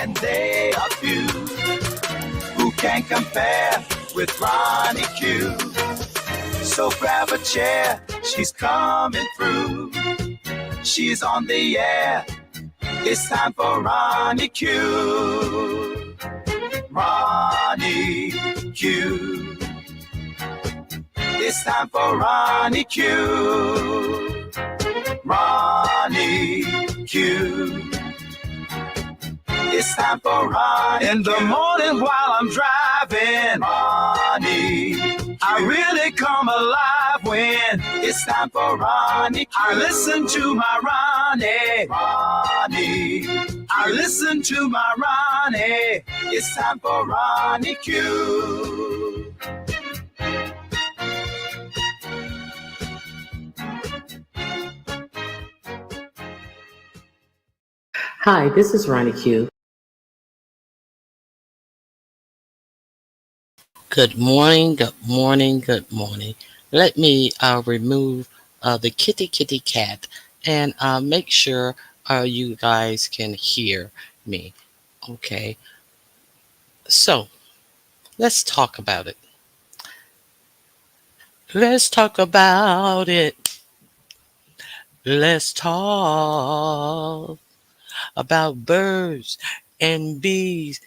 and they are few who can compare with Ronnie Q. So grab a chair, she's coming through. She's on the air, it's time for Ronnie Q. Ronnie Q. It's time for Ronnie Q. Ronnie Q. It's time for Ronnie. In the morning while I'm driving, Ronnie, I really come alive when it's time for Ronnie Q. I listen to my Ronnie. Ronnie. I listen to my Ronnie. It's time for Ronnie Q. Hi, this is Ronnie Q. Good morning, good morning, good morning. Let me remove the kitty cat and make sure you guys can hear me. Okay, so let's talk about it. Let's talk about it. Let's talk about birds and bees.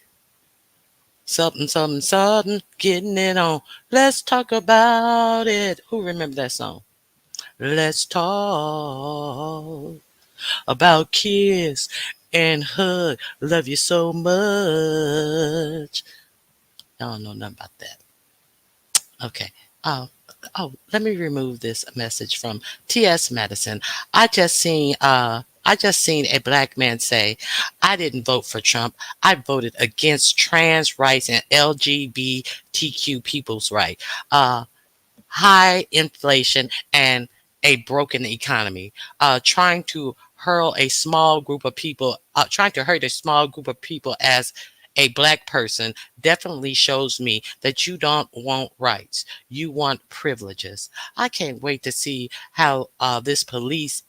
Something, something, something, getting it on. Let's talk about it. Who remember that song? Let's talk about kiss and hug. Love you so much. I don't know nothing about that. Okay. Oh, let me remove this message from T.S. Madison. I just seen a black man say, I didn't vote for Trump. I voted against trans rights and LGBTQ people's right. High inflation and a broken economy. Trying to hurt a small group of people as a black person definitely shows me that you don't want rights. You want privileges. I can't wait to see how this police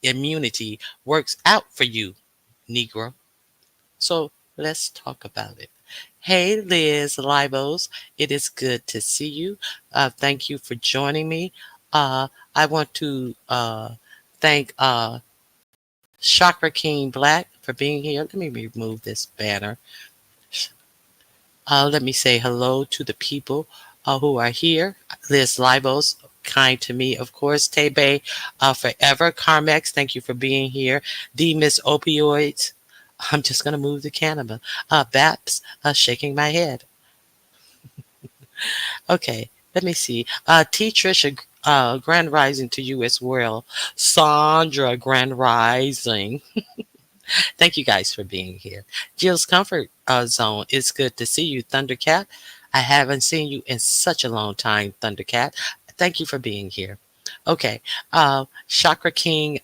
immunity works out for you, Negro. So let's talk about it. Hey, Liz Libos, it is good to see you. Thank you for joining me. I want to thank Chakra King Black for being here. Let me remove this banner. Let me say hello to the people who are here. Liz Libos, kind to me, of course. Tebe, forever. Carmex, thank you for being here. D Miss Opioids. I'm just going to move the camera. Baps, shaking my head. Okay, let me see. T. Trisha, Grand Rising to you as well. Sandra, Grand Rising. Thank you guys for being here. Jill's Comfort Zone, it's good to see you, Thundercat. I haven't seen you in such a long time, Thundercat. Thank you for being here. Okay, Chakra King,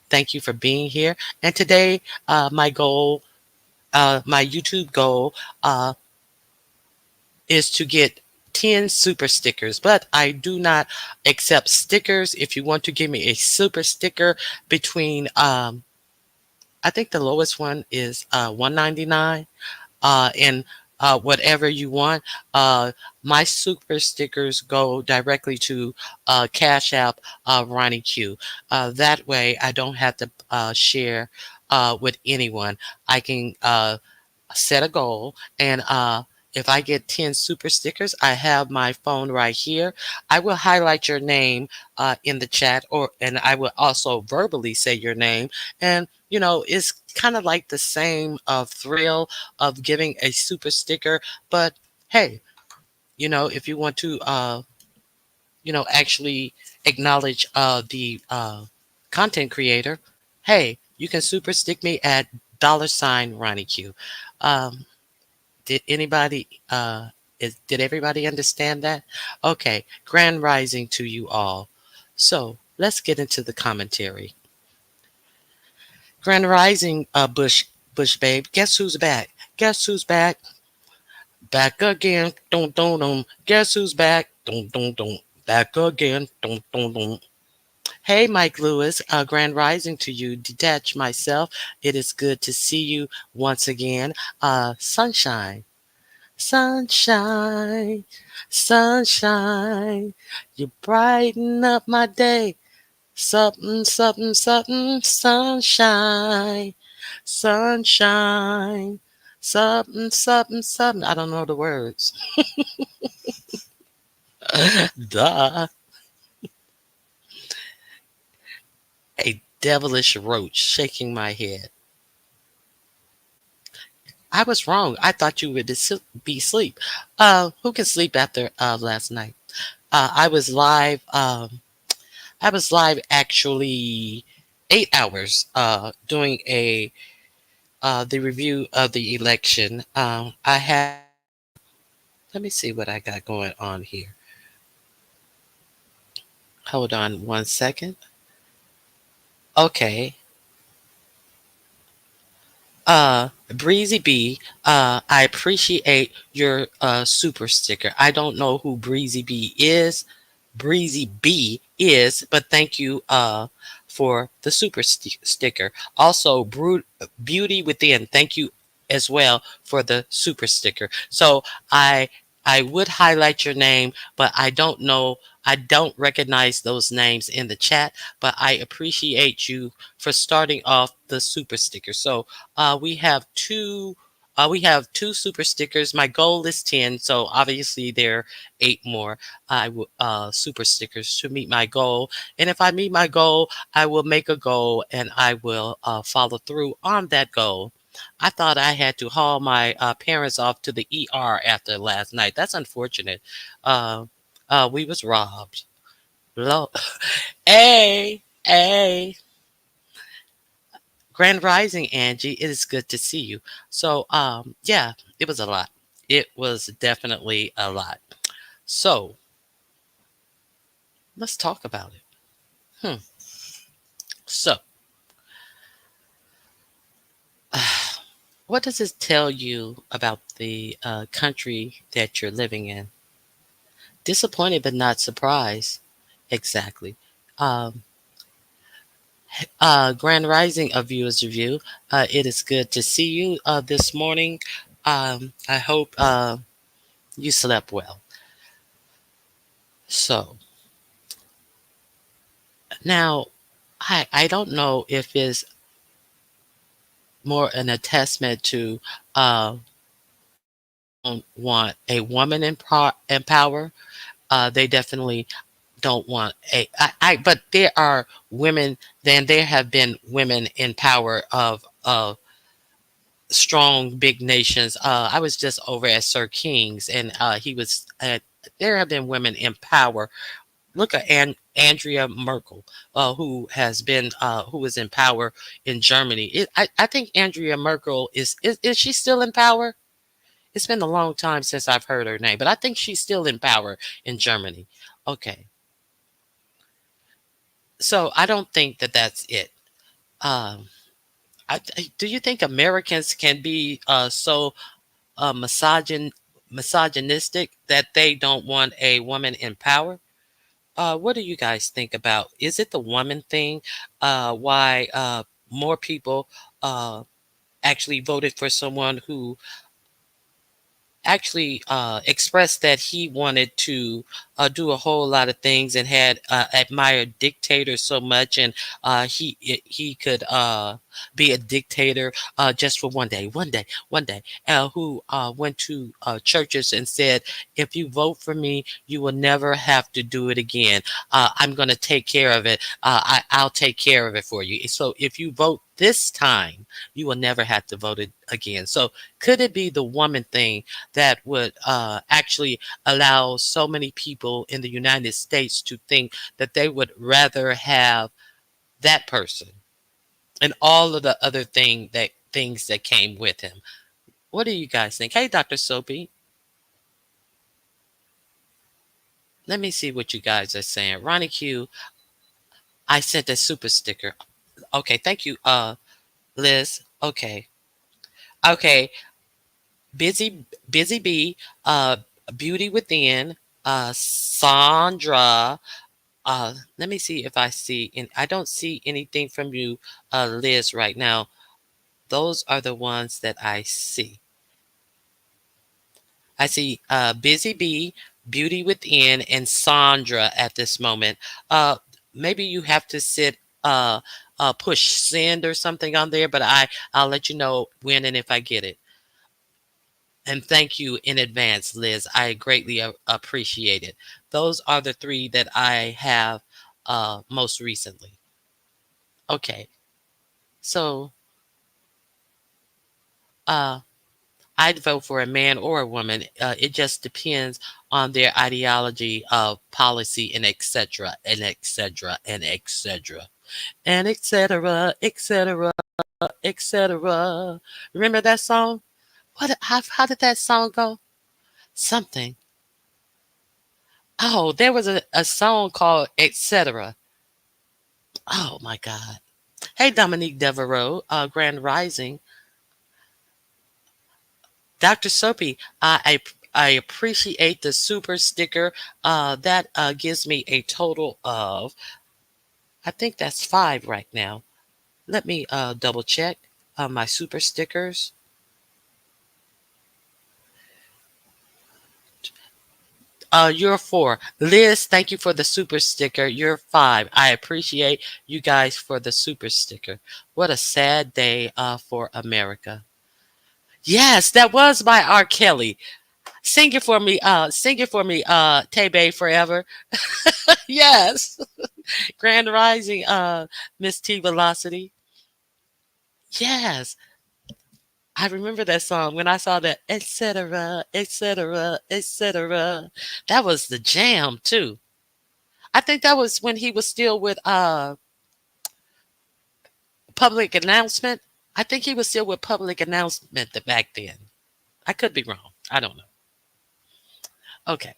thank you for being here. And today, my YouTube goal, is to get 10 super stickers, but I do not accept stickers. If you want to give me a super sticker between, I think the lowest one is $1.99, and whatever you want. My super stickers go directly to Cash App Ronnie Q. That way I don't have to share with anyone. I can set a goal, and if I get 10 super stickers, I have my phone right here. I will highlight your name in the chat, and I will also verbally say your name. And it's kind of like the same thrill of giving a super sticker. But hey, if you want to actually acknowledge the content creator, hey, you can super stick me at $Ronnie Q. Um, did everybody understand that? Okay, grand rising to you all. So let's get into the commentary. Grand rising, Bush babe. Guess who's back? Guess who's back? Back again. Don't. Guess who's back? Don't. Back again. Don't. Hey, Mike Lewis, grand rising to you. Detach myself. It is good to see you once again. Sunshine, sunshine, sunshine. You brighten up my day. Something, something, something, sunshine, sunshine, something, something, something. I don't know the words. Duh. A devilish roach shaking my head. I was wrong. I thought you would be asleep. Who can sleep after last night? I was live. I was live actually 8 hours doing a the review of the election. I have. Let me see what I got going on here. Hold on one second. Okay. Breezy B, I appreciate your super sticker. I don't know who Breezy B is, but thank you for the super sticker. Also, Beauty Within, thank you as well for the super sticker. So I I would highlight your name, but I don't know. I don't recognize those names in the chat, but I appreciate you for starting off the super sticker. So we have two. We have two super stickers. My goal is 10, so obviously there are 8 more. I will super stickers to meet my goal, and if I meet my goal, I will make a goal and I will follow through on that goal. I thought I had to haul my parents off to the ER after last night. That's unfortunate. Uh, we was robbed. Lo- hey, Grand Rising, Angie. It is good to see you. So, yeah, it was a lot. It was definitely a lot. So, let's talk about it. Hmm. So, what does it tell you about the country that you're living in? Disappointed but not surprised. Exactly. Um, Grand Rising of Viewers Review. It is good to see you this morning. I hope you slept well. So, now, I don't know if it's more an attestment to they don't want a woman in power. They definitely don't want but there are women, then there have been women in power of strong big nations. I was just over at Sir King's and he was there have been women in power. Look at Andrea Merkel, who was in power in Germany. I think Andrea Merkel is she still in power? It's been a long time since I've heard her name, but I think she's still in power in Germany. Okay, so I don't think that that's it. Um, do you think Americans can be so misogynistic that they don't want a woman in power? What do you guys think about? Is it the woman thing? Why more people uh, actually voted for someone who actually expressed that he wanted to do a whole lot of things and had admired dictators so much, and he could be a dictator just for one day. Who went to churches and said, "If you vote for me, you will never have to do it again. I'm going to take care of it. I'll take care of it for you. So if you vote this time, you will never have to vote it again." So could it be the woman thing that would actually allow so many people in the United States to think that they would rather have that person and all of the other things that came with him? What do you guys think? Hey, Dr. Soapy, let me see what you guys are saying. Ronnie Q, I sent a super sticker. Okay, thank you, Liz. Okay, okay. Busy Bee, Beauty Within, Sandra. Let me see if I see. And I don't see anything from you, Liz, right now. Those are the ones that I see. I see Busy Bee, Beauty Within, and Sandra at this moment. Uh, Maybe you have to push send or something on there, but I'll let you know when and if I get it. And thank you in advance, Liz. I greatly appreciate it. Those are the three that I have most recently. Okay, so uh, I'd vote for a man or a woman. It just depends on their ideology of policy and etc. and etc. and etc. and etc. etc. etc. Remember that song? How did that song go? Something. Oh, there was a song called etc. Oh my God. Hey, Dominique Devereaux, Grand Rising. Dr. Soapy, I appreciate the super sticker. That gives me a total of, I think that's 5 right now. Let me double check my super stickers. You're 4. Liz, thank you for the super sticker. You're 5. I appreciate you guys for the super sticker. What a sad day for America. Yes, that was by R. Kelly. Sing it for me, Tebe Forever. Yes. Grand Rising, Miss T Velocity. Yes. I remember that song when I saw that, etc., etc., etc. That was the jam too. I think that was when he was still with Public Announcement. I think he was still with Public Announcement back then. I could be wrong. I don't know. Okay.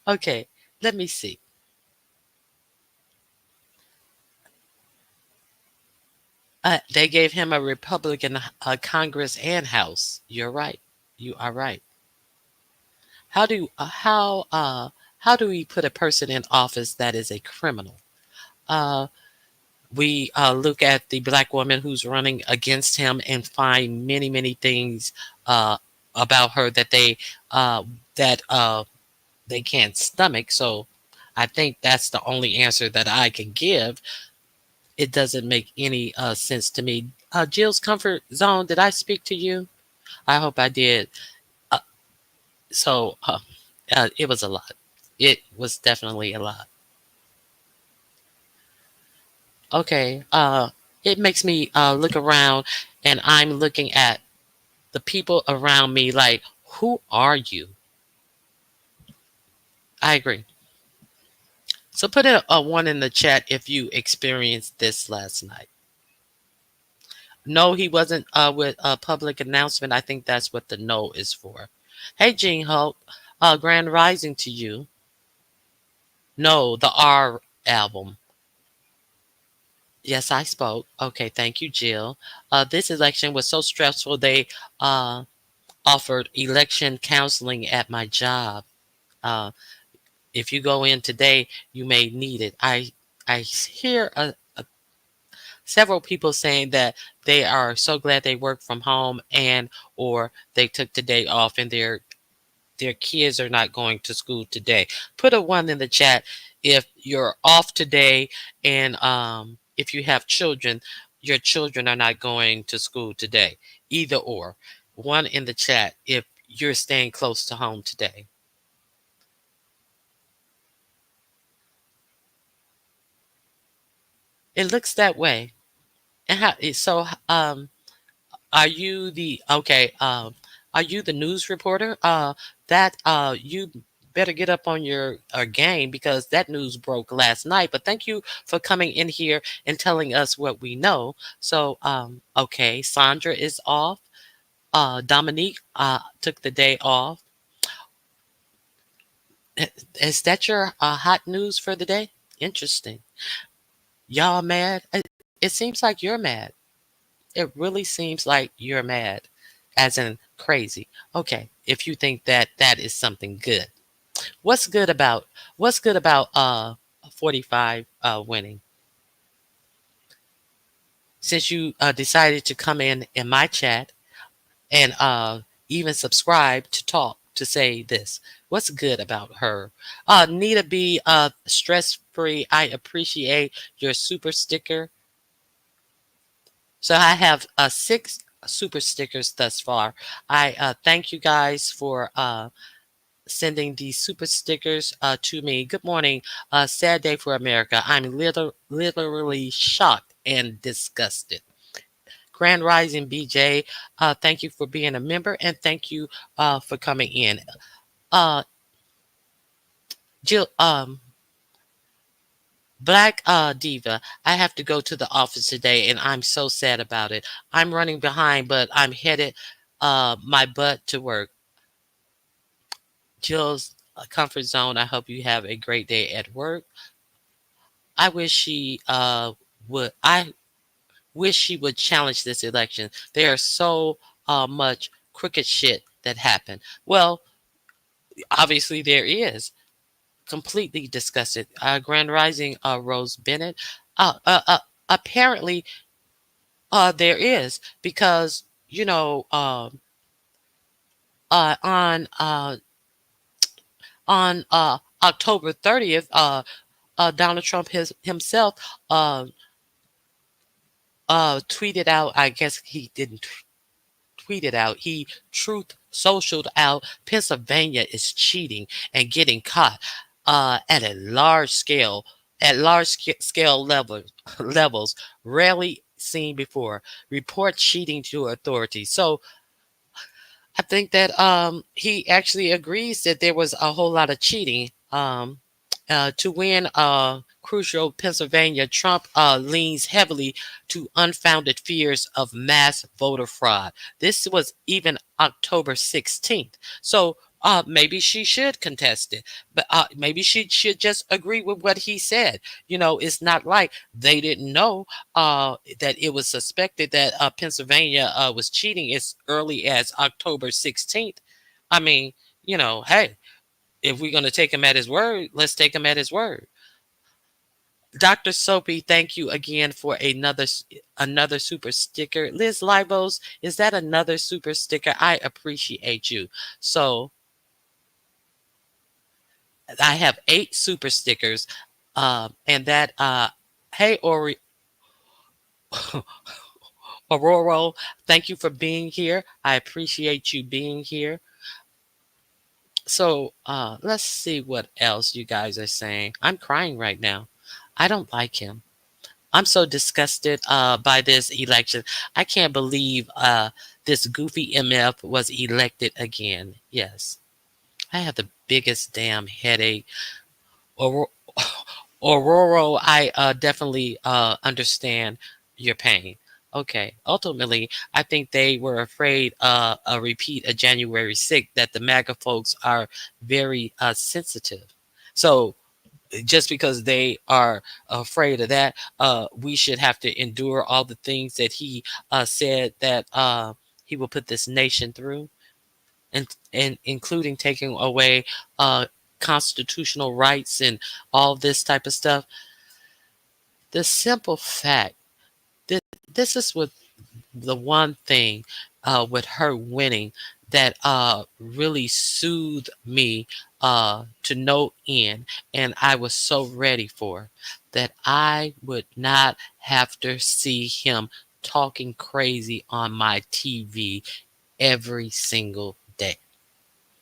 Okay. Let me see. They gave him a Republican Congress and House. You're right. You are right. How do how do we put a person in office that is a criminal? Uh, we look at the black woman who's running against him and find many things uh, about her that uh, that they can't stomach. So I think that's the only answer that I can give. It doesn't make any sense to me. Jill's comfort zone. Did I speak to you? I hope I did. Uh, so it was a lot. It was definitely a lot. Okay. It makes me look around, and I'm looking at the people around me like, who are you? I agree. So put a 1 in the chat if you experienced this last night. No, he wasn't with a public announcement. I think that's what the no is for. Hey, Gene Hulk, Grand Rising to you. No, the R album. Yes, I spoke. Okay, thank you, Jill. This election was so stressful. They uh, offered election counseling at my job. Uh, if you go in today, you may need it. I hear several people saying that they are so glad they work from home and or they took the day off and their kids are not going to school today. Put a 1 in the chat if you're off today and if you have children, your children are not going to school today. Either or. 1 in the chat if you're staying close to home today. It looks that way. And are you the okay? Are you the news reporter? That you better get up on your game because that news broke last night. But thank you for coming in here and telling us what we know. So okay, Sandra is off. Dominique took the day off. Is that your hot news for the day? Interesting. Y'all mad? It seems like you're mad. It really seems like you're mad, as in crazy. Okay, if you think that that is something good. What's good about what's good about 45 winning? Since you decided to come in my chat and even subscribe to talk to say this. What's good about her? Nita B, stress free. I appreciate your super sticker. So I have six super stickers thus far. I thank you guys for sending these super stickers to me. Good morning. Sad day for America. I'm literally shocked and disgusted. Grand Rising BJ, thank you for being a member and thank you for coming in. Uh, Jill, Black Diva, I have to go to the office today and I'm so sad about it. I'm running behind, but I'm headed my butt to work. Jill's comfort zone. I hope you have a great day at work. I wish she would. I wish she would challenge this election. There's so much crooked shit that happened. Well, obviously there is. Completely disgusted. Grand Rising, Rose Bennett. Uh, uh, uh, apparently, there is because uh, on uh, on October 30th, Donald Trump himself uh, tweeted out. I guess he didn't tweet it out. He truth socialed out. Pennsylvania is cheating and getting caught at a large scale, scale levels rarely seen before. Report cheating to authorities. So I think that he actually agrees that there was a whole lot of cheating. To win crucial Pennsylvania, Trump leans heavily to unfounded fears of mass voter fraud. This was even October 16th. So maybe she should contest it, but maybe she should just agree with what he said. It's not like they didn't know that it was suspected that Pennsylvania was cheating as early as October 16th. I mean, hey, if we're going to take him at his word, let's take him at his word. Dr. Soapy, thank you again for another super sticker. Liz Libos, is that another super sticker? I appreciate you. So I have 8 super stickers. And that hey Aurora, thank you for being here. I appreciate you being here. So let's see what else you guys are saying. I'm crying right now. I don't like him. I'm so disgusted by this election. I can't believe this goofy MF was elected again. Yes, I have the biggest damn headache. Or Aurora, I definitely understand your pain. Okay. Ultimately, I think they were afraid a repeat of January 6th, that the MAGA folks are very sensitive. So just because they are afraid of that, we should have to endure all the things that he said that he will put this nation through, and including taking away constitutional rights and all this type of stuff. The simple fact that this is what the one thing with her winning that really soothed me to no end, and I was so ready for that I would not have to see him talking crazy on my TV every single day.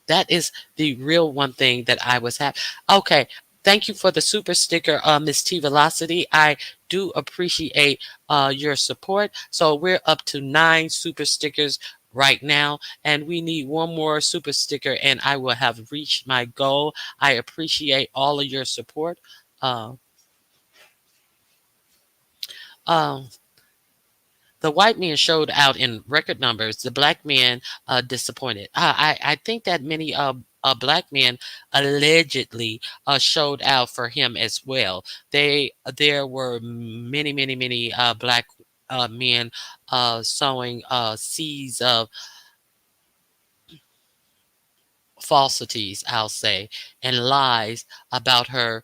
That is the real one thing that I was happy. Okay, thank you for the super sticker, Miss T Velocity. I do appreciate your support. So we're up to 9 super stickers right now, and we need one more super sticker, and I will have reached my goal. I appreciate all of your support. Uh, um, The white men showed out in record numbers. The black men disappointed. I think that many black men allegedly showed out for him as well. There were many black men sowing seeds of falsities, I'll say, and lies about her,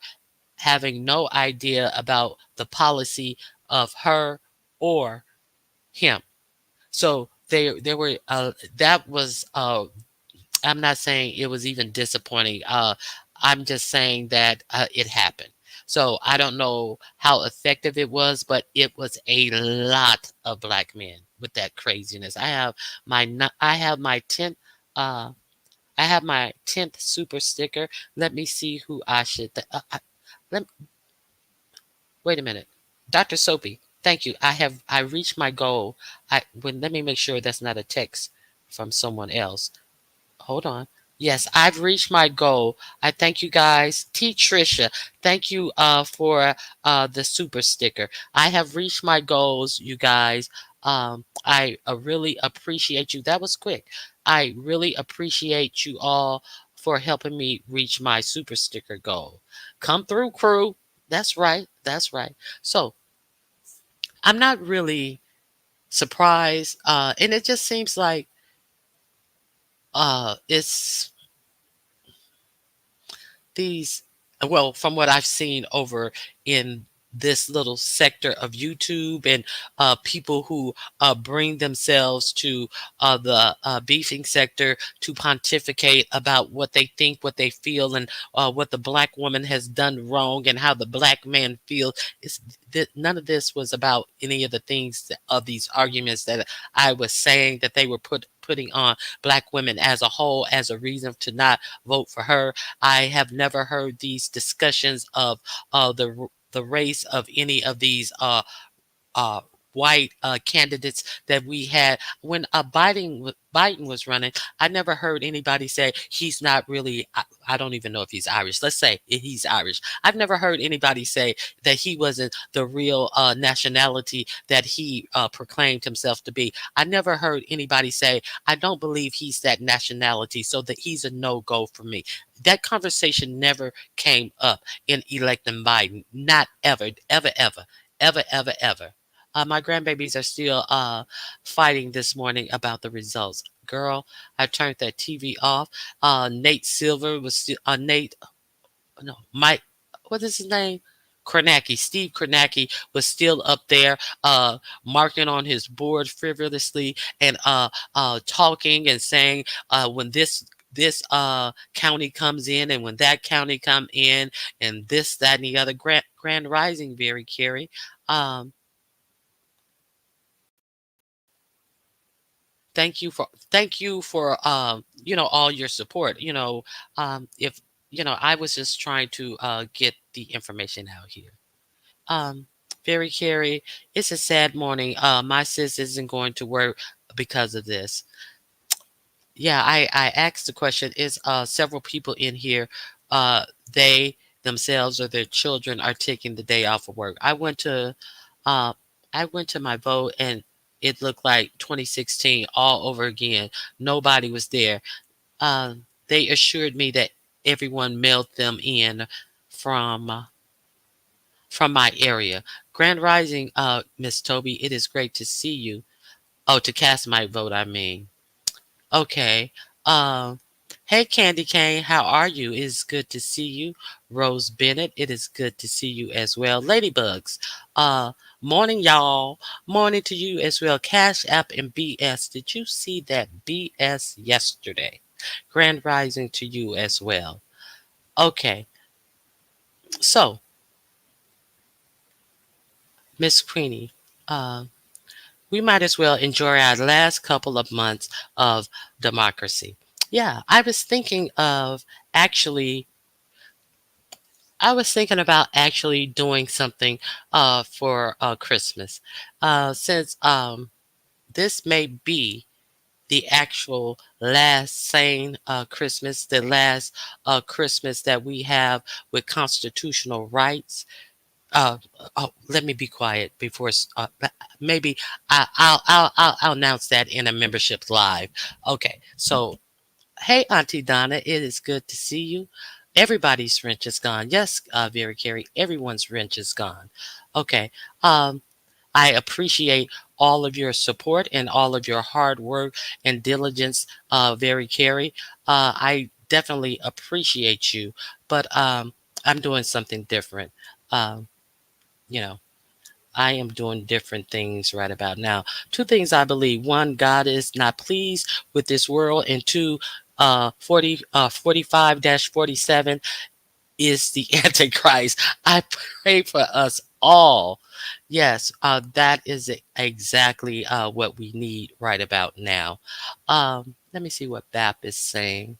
having no idea about the policy of her or him. So they were that was I'm not saying it was even disappointing. I'm just saying that it happened. So I don't know how effective it was, but it was a lot of black men with that craziness. I have my 10th uh I have my 10th super sticker. Let me see who I should let wait a minute. Dr. Soapy, thank you. I reached my goal. Let me make sure that's not a text from someone else. Hold on. Yes, I've reached my goal. I thank you guys. T Trisha, thank you for the super sticker. I have reached my goals, you guys. I really appreciate you. That was quick. I really appreciate you all for helping me reach my super sticker goal. Come through, crew. That's right. That's right. So I'm not really surprised, and it just seems like it's these well, from what I've seen over in this little sector of YouTube, and people who bring themselves to the beefing sector to pontificate about what they think, what they feel, and what the black woman has done wrong, and how the black man feels. None of this was about any of the things of these arguments that I was saying that they were putting on black women as a whole as a reason to not vote for her. I have never heard these discussions of the race of any of these uh, white candidates that we had when Biden was running. I never heard anybody say he's not really. I don't even know if he's Irish. Let's say he's Irish. I've never heard anybody say that he wasn't the real nationality that he proclaimed himself to be. I never heard anybody say, I don't believe he's that nationality, so that he's a no go for me. That conversation never came up in electing Biden. Not ever, ever, ever, ever, ever, ever. My grandbabies are still fighting this morning about the results. Girl, I turned that TV off. Nate Silver was still Nate. No, Mike. What is his name? Kornacki. Steve Kornacki was still up there, marking on his board frivolously and talking and saying when this county comes in, and when that county come in, and this, that, and the other. Grand Rising, very Carrie. Um, thank you for all your support. If I was just trying to get the information out here. um Very Carrie, it's a sad morning. My sis isn't going to work because of this. Yeah, I asked the question. Is several people in here, uh they themselves or their children are taking the day off of work. Uh I went to my vote, and it looked like 2016 all over again. Nobody was there. They assured me that everyone mailed them in from from my area. Grand Rising, Miss Toby, it is great to see you. Oh, to cast my vote, I mean. Okay. Um, hey, Candy Cane, how are you? It is good to see you. Rose Bennett, it is good to see you as well. Ladybugs, uh, morning, y'all. Morning to you as well. Cash App and BS. Did you see that BS yesterday? Grand Rising to you as well. Okay, so Miss Queenie, uh, we might as well enjoy our last couple of months of democracy. Yeah, actually, I was thinking about actually doing something for Christmas, since this may be the actual last sane Christmas, the last Christmas that we have with constitutional rights. Uh, oh, let me be quiet before. Maybe I'll announce that in a membership live. Okay, so hey, Auntie Donna, it is good to see you. Everybody's wrench is gone. Yes, Vera Carey, everyone's wrench is gone. Okay, um, I appreciate all of your support and all of your hard work and diligence, Very Carey. I definitely appreciate you, but I'm doing something different. Um, you know, I am doing different things right about now. Two things I believe: one, God is not pleased with this world, and two, 45-47 is the Antichrist. I pray for us all. Yes, that is exactly what we need right about now. Let me see what BAP is saying.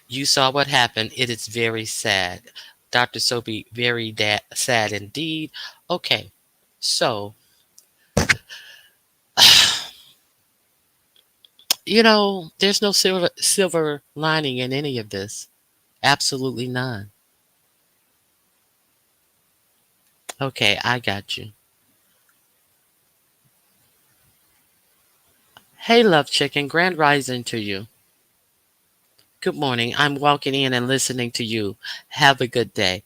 You saw what happened. It is very sad. Dr. Sophie, very sad indeed. Okay, so, there's no silver lining in any of this. Absolutely none. Okay, I got you. Hey, Love Chicken, grand rising to you. Good morning. I'm walking in and listening to you. Have a good day.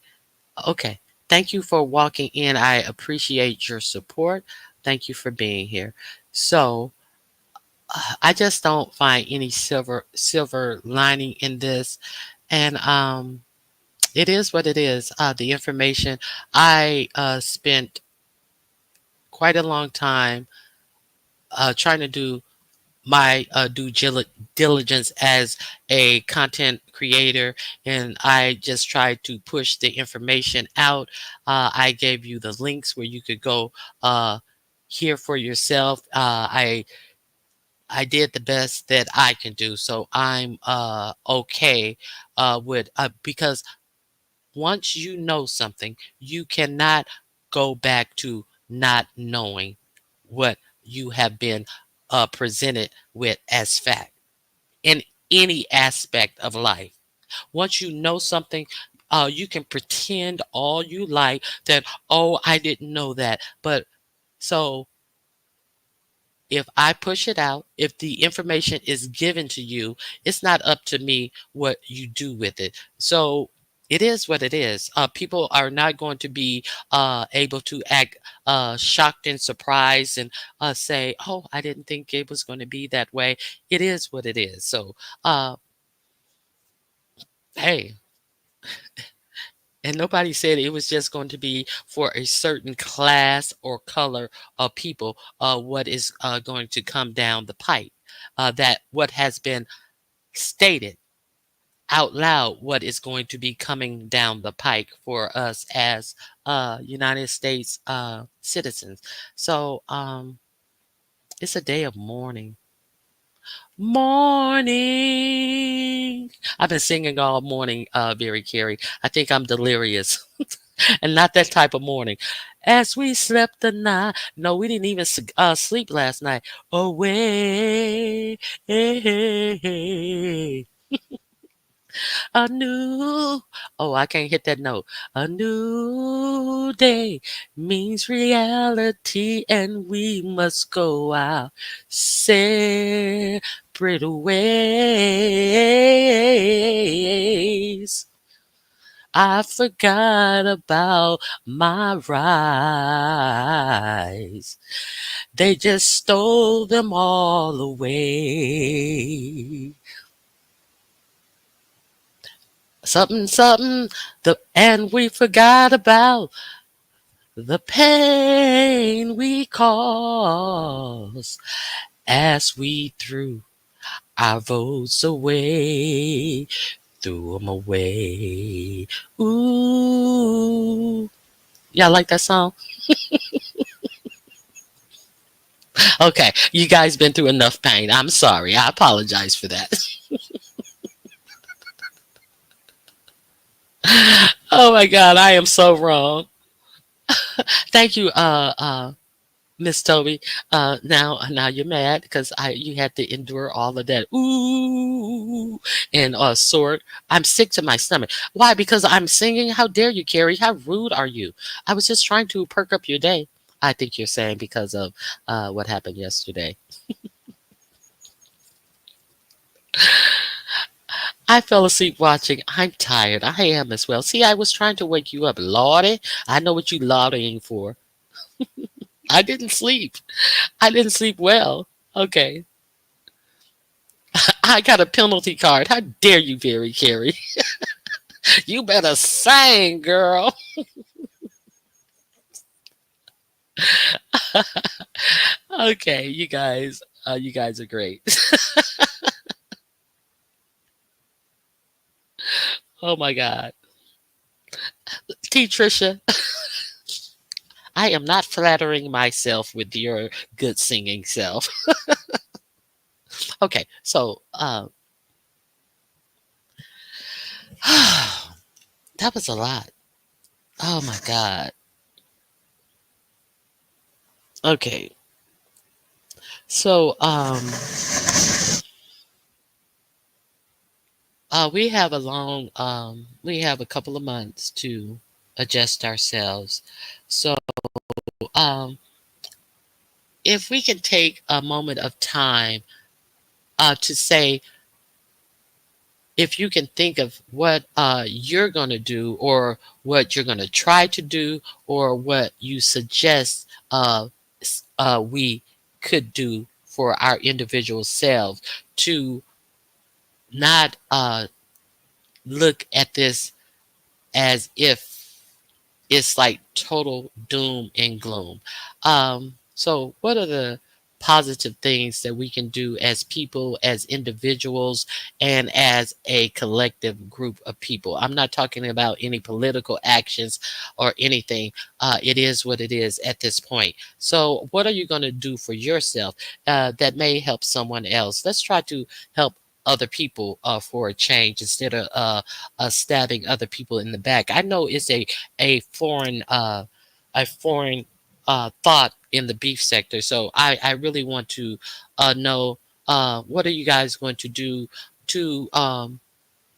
Okay. Thank you for walking in. I appreciate your support. Thank you for being here. So, I just don't find any silver lining in this, and it is what it is. The information I spent quite a long time trying to do my diligence as a content creator, and I just tried to push the information out. I gave you the links where you could go hear for yourself. I did the best that I can do, so I'm okay with because once you know something, you cannot go back to not knowing what you have been presented with as fact in any aspect of life. Once you know something, you can pretend all you like that, oh, I didn't know that. But so if I push it out, if the information is given to you, it's not up to me what you do with it. So it is what it is. People are not going to be able to act shocked and surprised and say, "Oh, I didn't think it was going to be that way." It is what it is. So, hey, and nobody said it was just going to be for a certain class or color of people, what is going to come down the pipe. That what has been stated out loud, what is going to be coming down the pike for us as United States citizens. So it's a day of mourning. Morning. I've been singing all morning, Very Carey. I think I'm delirious. And not that type of morning. As we slept the night. No, we didn't even sleep last night. Away. Hey, hey, hey. A new. Oh, I can't hit that note. A new day means reality, and we must go out separate ways. I forgot about my rights. They just stole them all away. Something, something, and we forgot about the pain we caused as we threw our votes away, threw them away. Ooh. Y'all like that song? Okay, you guys been through enough pain. I'm sorry. I apologize for that. Oh my God, I am so wrong. Thank you, Miss Toby. Now you're mad because you had to endure all of that. Ooh, and sword. I'm sick to my stomach. Why? Because I'm singing. How dare you, Carrie? How rude are you? I was just trying to perk up your day. I think you're saying because of what happened yesterday. I fell asleep watching. I'm tired. I am as well. See, I was trying to wake you up, Lordy. I know what you lauding for. I didn't sleep. I didn't sleep well. Okay. I got a penalty card. How dare you, Barry Carey? You better sing, girl. Okay, you guys are great. Oh my God. T. Trisha, I am not flattering myself with your good singing self. Okay, so that was a lot. Oh my God. Okay, so we have a couple of months to adjust ourselves. So um, if we can take a moment of time to say, if you can think of what you're going to do, or what you're going to try to do, or what you suggest we could do for our individual selves to not look at this as if it's like total doom and gloom. So, what are the positive things that we can do as people, as individuals, and as a collective group of people? I'm not talking about any political actions or anything. It is what it is at this point. So, what are you going to do for yourself that may help someone else? Let's try to help other people for a change, instead of stabbing other people in the back. I know it's a foreign thought in the beef sector. So I really want to know, what are you guys going to do to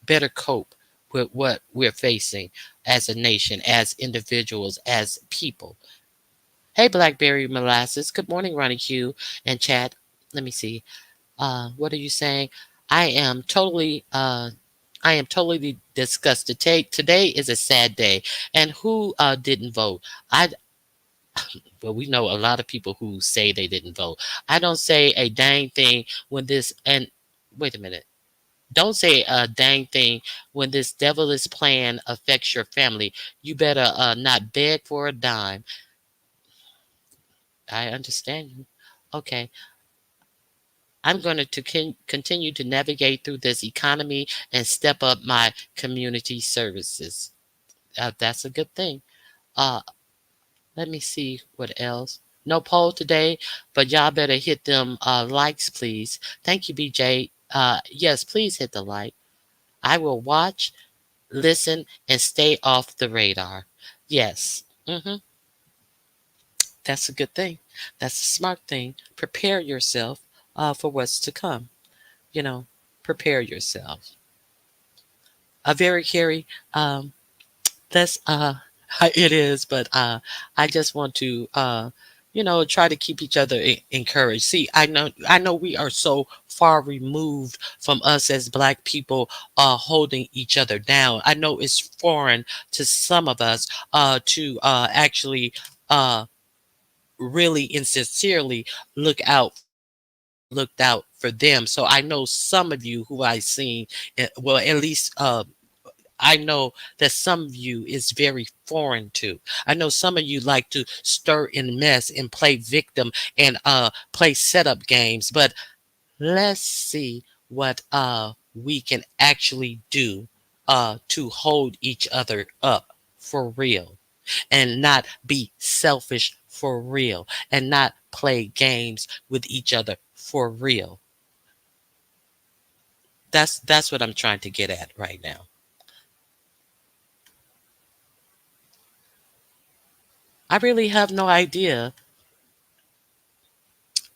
better cope with what we're facing as a nation, as individuals, as people. Hey, Blackberry Molasses. Good morning, Ronnie Q and Chad. Let me see. What are you saying? I am totally I am totally disgusted. Today is a sad day. And who didn't vote? I Well, we know a lot of people who say they didn't vote. I don't say a dang thing when this and wait a minute. Don't say a dang thing when this devilish plan affects your family. You better not beg for a dime. I understand you. Okay. I'm going to continue to navigate through this economy and step up my community services. That's a good thing. Uh, Let me see what else. No poll today, but y'all better hit them likes, please. Thank you, BJ. Yes, please hit the like. I will watch, listen, and stay off the radar. Yes, that's a good thing. That's a smart thing. Prepare yourself for what's to come. You know, prepare yourself. Very Carrie. That's it is, but I just want to try to keep each other encouraged. See, I know we are so far removed from us as black people holding each other down. I know it's foreign to some of us to actually really and sincerely look out for others as we looked out for them. So I know some of you who I've seen, well, at least I know that some of you is very foreign to. I know some of you like to stir in mess and play victim and play setup games, but let's see what we can actually do to hold each other up for real, and not be selfish for real, and not play games with each other for real. That's what I'm trying to get at right now. I really have no idea.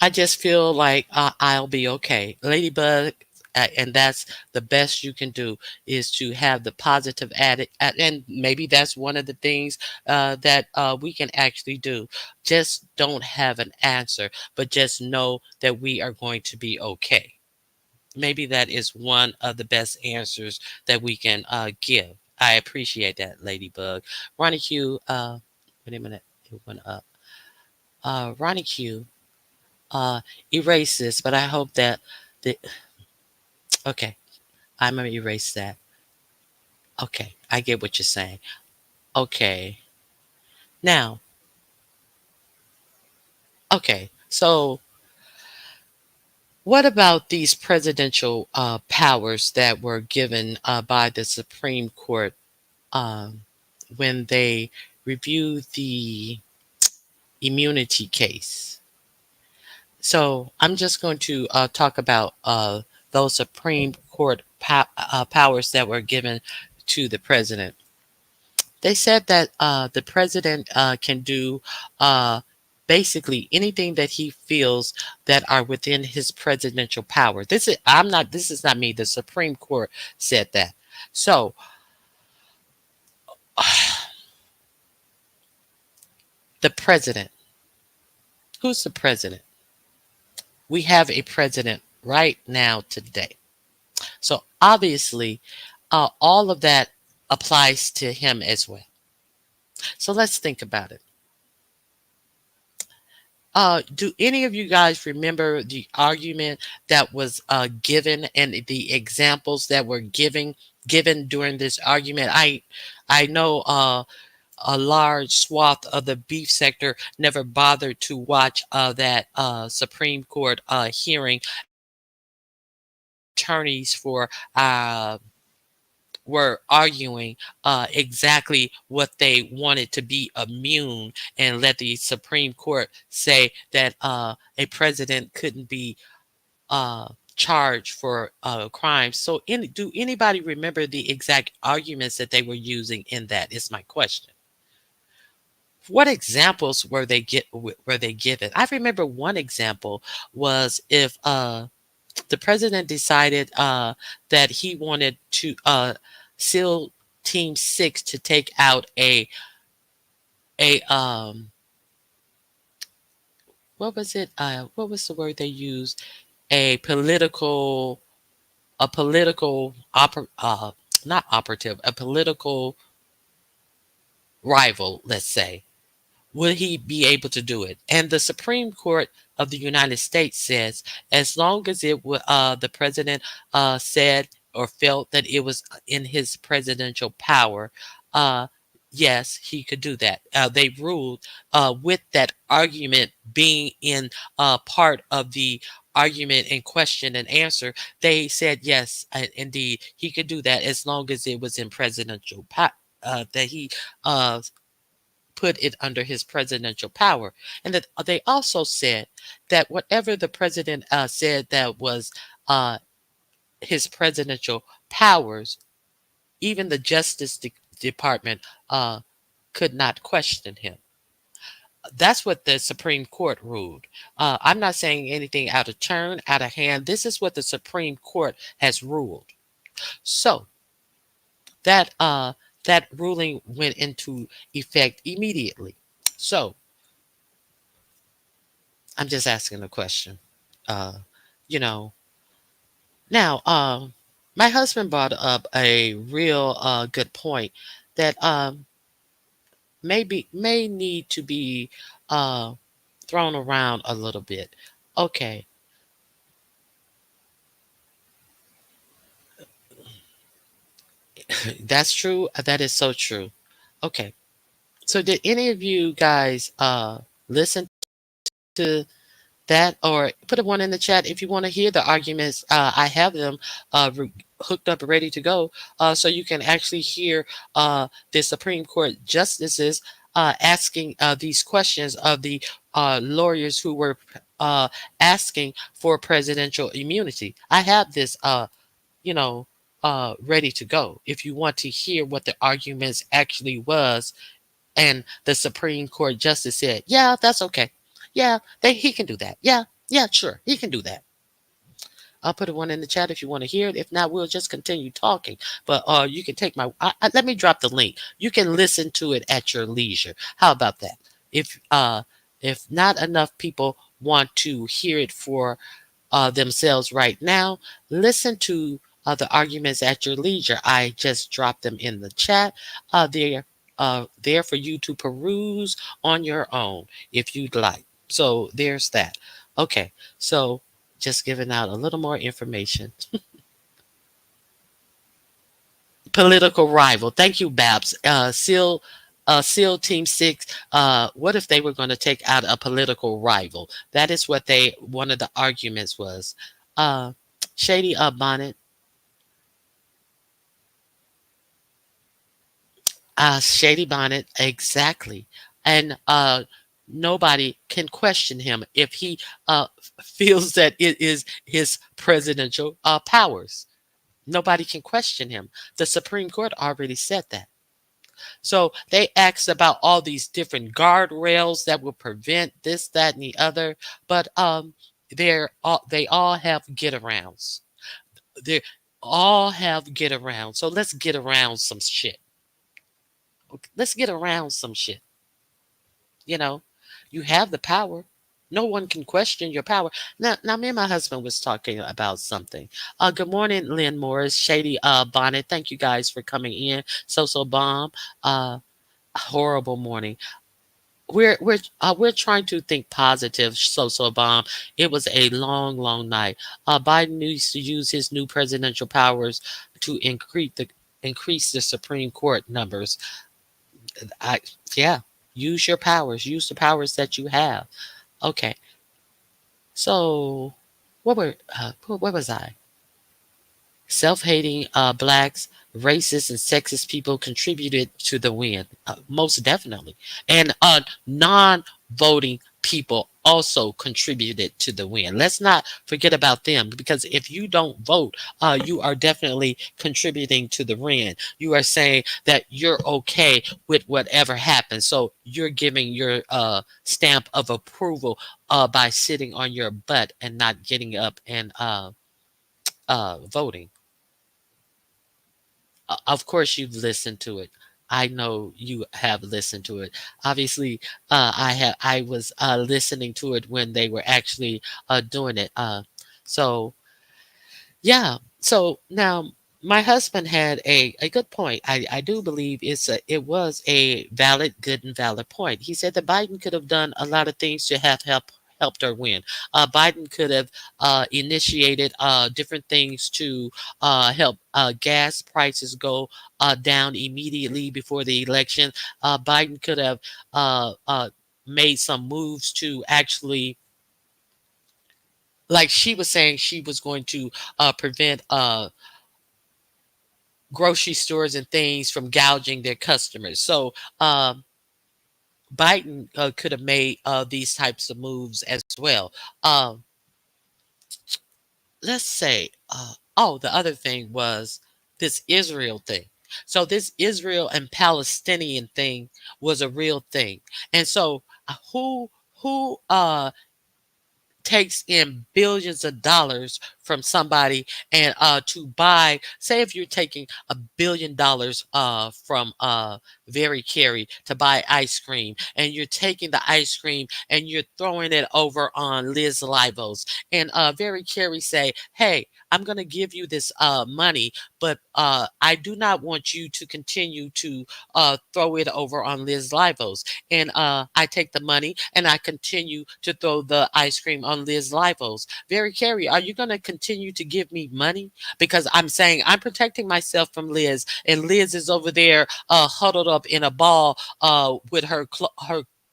I just feel like I'll be okay. Ladybug, and that's the best you can do, is to have the positive and maybe that's one of the things that we can actually do. Just don't have an answer, but just know that we are going to be okay. Maybe that is one of the best answers that we can give. I appreciate that, Ladybug. Ronnie Q, wait a minute, it went up. Ronnie Q. uh, erase this, but I hope that the okay, I'm gonna erase that. Okay, I get what you're saying. Okay, now, okay, so what about these presidential powers that were given by the Supreme Court um, when they reviewed the immunity case? So I'm just going to talk about those Supreme Court powers that were given to the president. They said that the president can do basically anything that he feels that are within his presidential power. This is I'm not. This is not me. The Supreme Court said that. So the president. Who's the president? We have a president right now today. So obviously, all of that applies to him as well. So let's think about it. Do any of you guys remember the argument that was given and the examples that were given during this argument? I know a large swath of the beef sector never bothered to watch that Supreme Court hearing attorneys for were arguing exactly what they wanted to be immune and let the Supreme Court say that a president couldn't be charged for crimes. So, do anybody remember the exact arguments that they were using in that? Is my question. What examples were they given? I remember one example was if the president decided that he wanted to SEAL Team Six to take out a what was it? What was the word they used? A political a political not operative, a political rival, let's say. Will he be able to do it? And the Supreme Court of the United States says, as long as the president said or felt that it was in his presidential power, uh, yes, he could do that. They ruled with that argument being in part of the argument and question and answer. They said yes, indeed, he could do that as long as it was in presidential power. That he uh, put it under his presidential power. And that they also said that whatever the president said that was uh, his presidential powers, even the Department could not question him. That's what the Supreme Court ruled. I'm not saying anything out of turn, out of hand. This is what the Supreme Court has ruled. So that that ruling went into effect immediately. So I'm just asking a question. Uh, you know, now, my husband brought up a real good point that may need to be uh, thrown around a little bit. Okay, that's true. That is so true. Okay, so did any of you guys listen to that, or put a one in the chat if you want to hear the arguments? I have them hooked up, ready to go, so you can actually hear the Supreme Court justices asking these questions of the lawyers who were uh, asking for presidential immunity. I have this, you know, ready to go. If you want to hear what the arguments actually was, and the Supreme Court justice said, "Yeah, that's okay. Yeah, he can do that. Yeah, yeah, sure, he can do that." I'll put a one in the chat if you want to hear it. If not, we'll just continue talking. But you can take let me drop the link. You can listen to it at your leisure. How about that? If not enough people want to hear it for themselves right now, listen to the arguments at your leisure. I just dropped them in the chat. They're there for you to peruse on your own if you'd like. So there's that. Okay, so just giving out a little more information. Political rival. Thank you, Babs. SEAL Team Six. What if they were going to take out a political rival? That is what they. One of the arguments was. Uh, Shady Bonnet. Shady Bonnet. Exactly. And nobody can question him if he feels that it is his presidential powers. Nobody can question him. The Supreme Court already said that. So they asked about all these different guardrails that will prevent this, that, and the other. But they all have get arounds. They all have get around. So let's get around some shit. Let's get around some shit. You know, you have the power. No one can question your power. Now, me and my husband was talking about something. Good morning, Lynn Morris, Shady Bonnet. Thank you guys for coming in. So bomb. Horrible morning. We're trying to think positive. So bomb. It was a long night. Biden needs to use his new presidential powers to increase the Supreme Court numbers. I yeah. Use your powers. Use the powers that you have. Okay. So where was I? Self-hating blacks, racist and sexist people contributed to the win, most definitely. And non-voting people also contributed to the win. Let's not forget about them, because if you don't vote, you are definitely contributing to the win. You are saying that you're okay with whatever happens. So you're giving your stamp of approval by sitting on your butt and not getting up and voting. Of course, you've listened to it. I know you have listened to it. Obviously, I was listening to it when they were actually doing it. So yeah. So now my husband had a good point. I do believe it was a valid, good and valid point. He said that Biden could have done a lot of things to have helped her win. Biden could have initiated different things to help gas prices go down immediately before the election. Biden could have made some moves to actually, like she was saying, she was going to prevent grocery stores and things from gouging their customers. So Biden could have made these types of moves as well. Um, let's say, the other thing was this Israel thing. So this Israel and Palestinian thing was a real thing, and so who takes in billions of dollars from somebody and to buy, say if you're taking $1 billion from Very Carey to buy ice cream, and you're taking the ice cream and you're throwing it over on Liz Livos, and Very Carey say, hey, I'm going to give you this money, but I do not want you to continue to throw it over on Liz Livos. And I take the money and I continue to throw the ice cream on Liz Livos. Very Carey, are you going to continue to give me money? Because I'm saying I'm protecting myself from Liz, and Liz is over there huddled up in a ball with her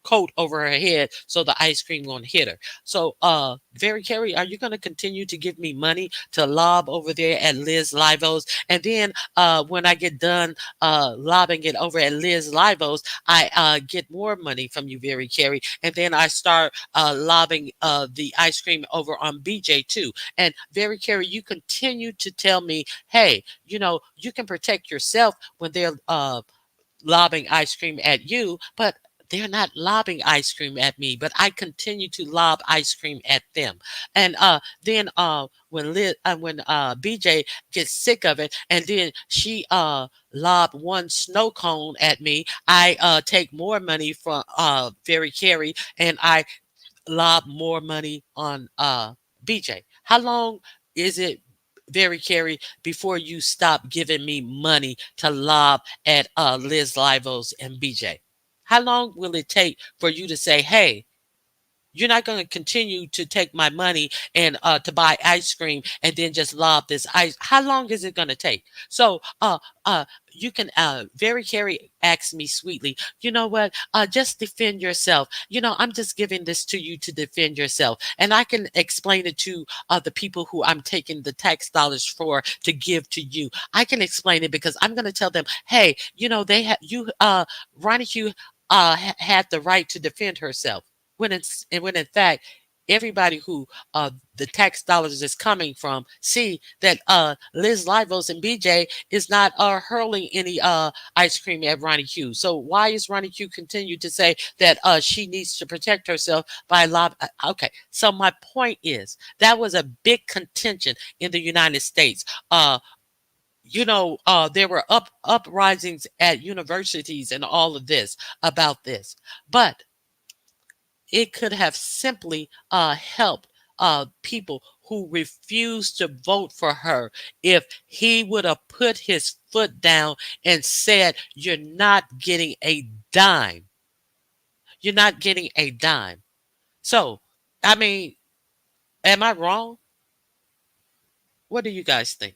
coat over her head so the ice cream won't hit her. So Very Carey, are you going to continue to give me money to lob over there at Liz Livos? And then when I get done lobbing it over at Liz Livos, I get more money from you, Very Carey, and then I start lobbing the ice cream over on BJ too. And Very Carey, you continue to tell me, hey, you can protect yourself when they're lobbing ice cream at you, but they're not lobbing ice cream at me, but I continue to lob ice cream at them. And then when BJ gets sick of it, and then she lob one snow cone at me, I take more money from Very Carey, and I lob more money on BJ. How long is it, Very Carey, before you stop giving me money to lob at Liz Livos and BJ? How long will it take for you to say, hey, You're not going to continue to take my money and to buy ice cream and then just lob this ice. How long is it going to take? So you can very Carrie asked me sweetly, you know what? Just defend yourself. I'm just giving this to you to defend yourself, and I can explain it to the people who I'm taking the tax dollars for to give to you. I can explain it because I'm going to tell them, hey, they have you. Ronnie Hugh had the right to defend herself when in fact everybody who the tax dollars is coming from see that Liz Livos and BJ is not hurling any ice cream at Ronnie Q. So why is Ronnie Q continue to say that she needs to protect herself by okay, so my point is that was a big contention in the United States. There were uprisings at universities and all of this about this, but it could have simply helped people who refused to vote for her if he would have put his foot down and said, "You're not getting a dime. You're not getting a dime." So, I mean, am I wrong? What do you guys think?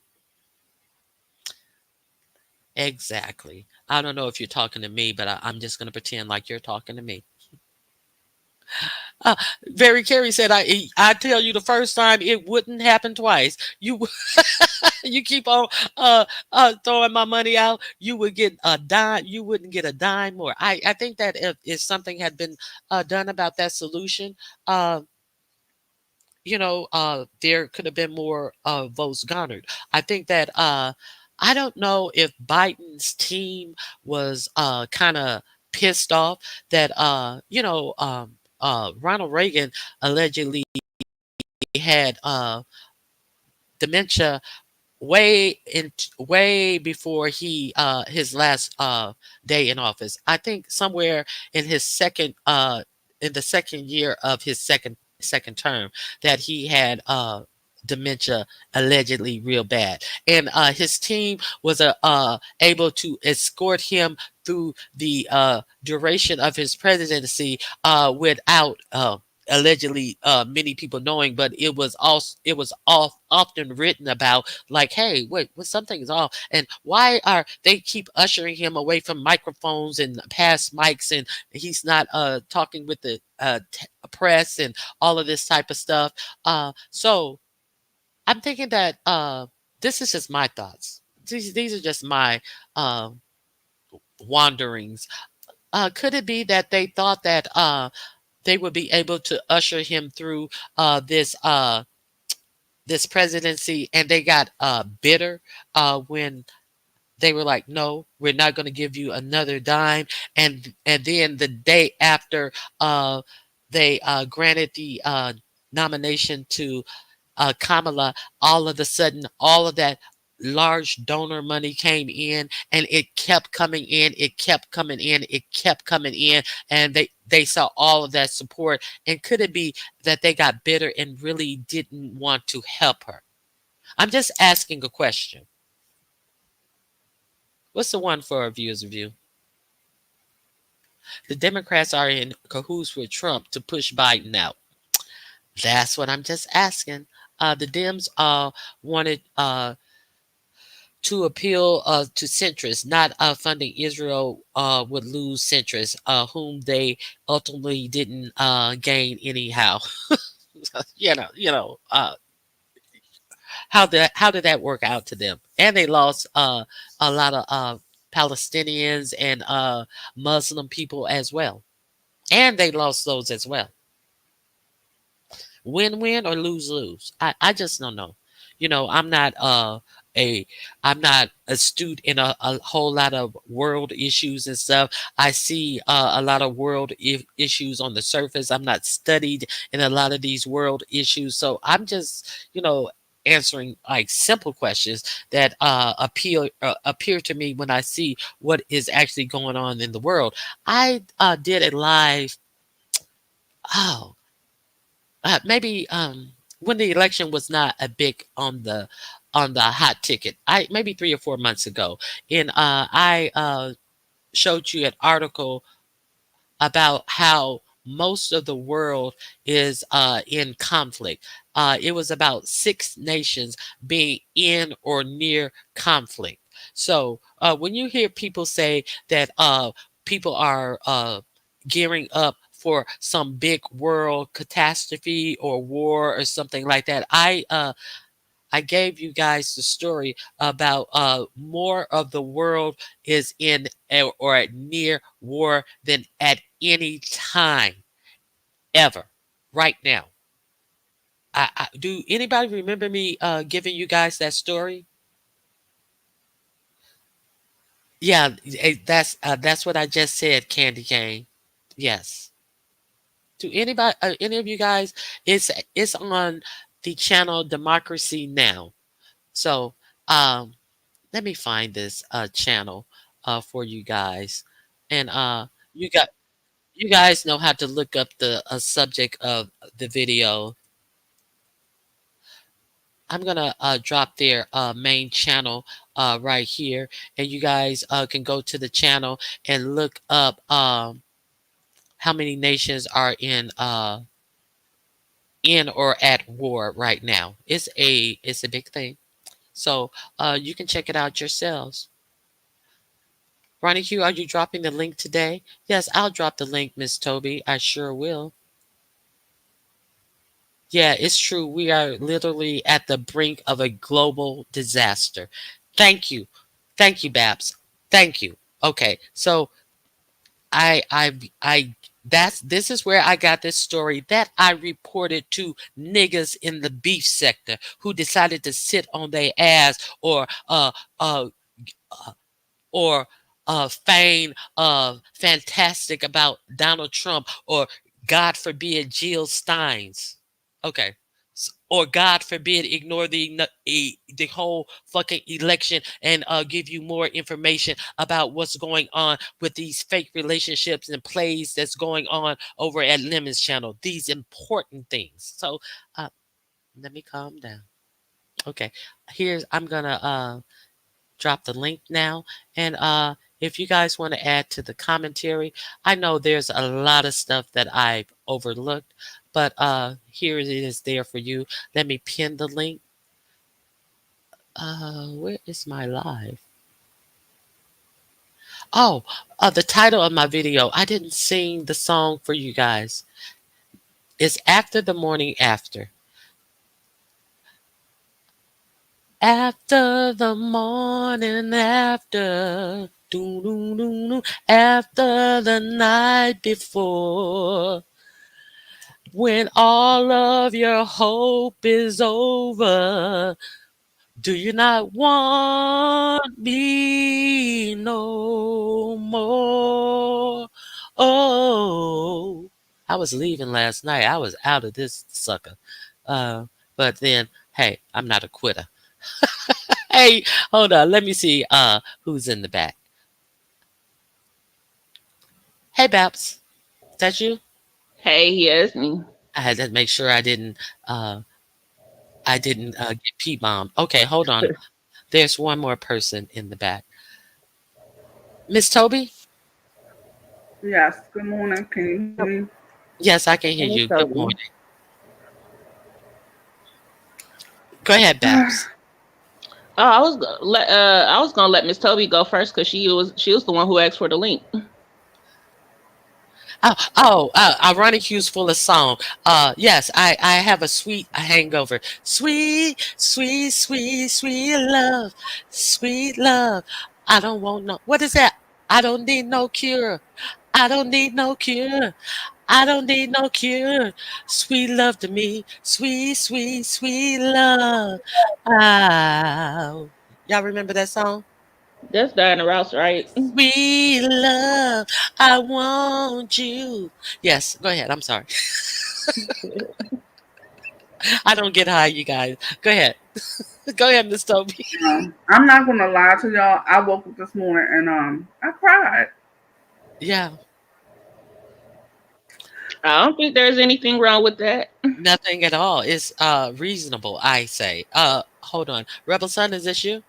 Exactly. I don't know if you're talking to me, but I'm just going to pretend like you're talking to me. Uh, Very Carey said, I tell you the first time it wouldn't happen twice. You keep on throwing my money out, you would get a dime. You wouldn't get a dime more. I think that if something had been done about that solution, uh, there could have been more votes garnered. I think that I don't know if Biden's team was kind of pissed off that Ronald Reagan allegedly had dementia way before his last day in office. I think somewhere in his second in the second year of his second term that he had dementia allegedly real bad, and his team was able to escort him through the duration of his presidency without allegedly many people knowing, but it was often written about like, hey, wait, something is off, and why are they keep ushering him away from microphones and past mics, and he's not talking with the press and all of this type of stuff. So I'm thinking that this is just my thoughts. These are just my uh, wanderings. Could it be that they thought that they would be able to usher him through this presidency, and they got bitter when they were like, "No, we're not going to give you another dime," and then the day after they granted the nomination to Kamala, all of a sudden, all of that large donor money came in, and it kept coming in, it kept coming in, it kept coming in, and they saw all of that support. And could it be that they got bitter and really didn't want to help her? I'm just asking a question. What's the one for our viewers review? The Democrats are in cahoots with Trump to push Biden out. That's what I'm just asking. The Dems wanted to appeal to centrists, not funding Israel would lose centrists, whom they ultimately didn't gain anyhow. How did that work out to them? And they lost a lot of Palestinians and Muslim people as well, and they lost those as well. Win-win or lose-lose. I just don't know. I'm not a I'm not astute in a whole lot of world issues and stuff. I see a lot of world issues on the surface. I'm not studied in a lot of these world issues, so I'm just answering like simple questions that appear to me when I see what is actually going on in the world. I did a live. Oh, maybe when the election was not a big on the hot ticket. I maybe 3 or 4 months ago, and I showed you an article about how most of the world is in conflict. It was about 6 nations being in or near conflict. So when you hear people say that people are gearing up for some big world catastrophe or war or something like that, I gave you guys the story about more of the world is in or at near war than at any time ever right now. Do anybody remember me giving you guys that story? Yeah, that's what I just said, Candy Cane. Yes. To anybody, any of you guys, it's on the channel Democracy Now. So, um, let me find this channel for you guys, and you got you guys know how to look up the subject of the video. I'm gonna drop their main channel right here, and you guys can go to the channel and look up how many nations are in or at war right now. It's a big thing, so you can check it out yourselves. Ronnie Q, are you dropping the link today? Yes, I'll drop the link, Miss Toby. I sure will. Yeah, it's true. We are literally at the brink of a global disaster. Thank you. Thank you, Babs. Thank you. Okay, so I that's this is where I got this story that I reported to niggas in the beef sector who decided to sit on their ass uh or feign fantastic about Donald Trump or God forbid Jill Steins. Okay. Or God forbid ignore the whole fucking election and give you more information about what's going on with these fake relationships and plays that's going on over at Lemon's channel. These important things. So uh, let me calm down. Okay. Here's I'm gonna drop the link now. And if you guys want to add to the commentary, I know there's a lot of stuff that I've overlooked, but here it is there for you. Let me pin the link. Where is my live? Oh, the title of my video. I didn't sing the song for you guys. It's After the Morning After. After the morning after. Doo, doo, doo, doo, after the night before, when all of your hope is over, do you not want me no more? Oh, I was leaving last night. I was out of this sucker. Uh, but then, hey, I'm not a quitter. Hey, hold on. Let me see who's in the back. Hey, Babs. Is that you? Hey, yes, me. I had to make sure uh I didn't get P bombed. Okay, hold on. There's one more person in the back. Miss Toby? Yes, good morning. Can you hear me? Yes, I can hear Hey, you. Good Toby. morning. Go ahead, Babs. Oh, I was gonna let Miss Toby go first because she was the one who asked for the link. Ironic Hugh's full of song. Yes, I have a sweet hangover. Sweet, sweet, sweet, sweet love, sweet love. I don't want no. What is that? I don't need no cure. I don't need no cure. I don't need no cure. Sweet love to me. Sweet, sweet, sweet love. Ah. Y'all remember that song? That's Diana Rouse, right? Sweet love, I want you. Yes, go ahead. I'm sorry. I don't get high, you guys. Go ahead. Go ahead, Miss Toby. I'm not gonna lie to y'all. I woke up this morning and I cried. Yeah, I don't think there's anything wrong with that. nothing at all. It's reasonable, I say. Hold on. Rebel Son, is this you?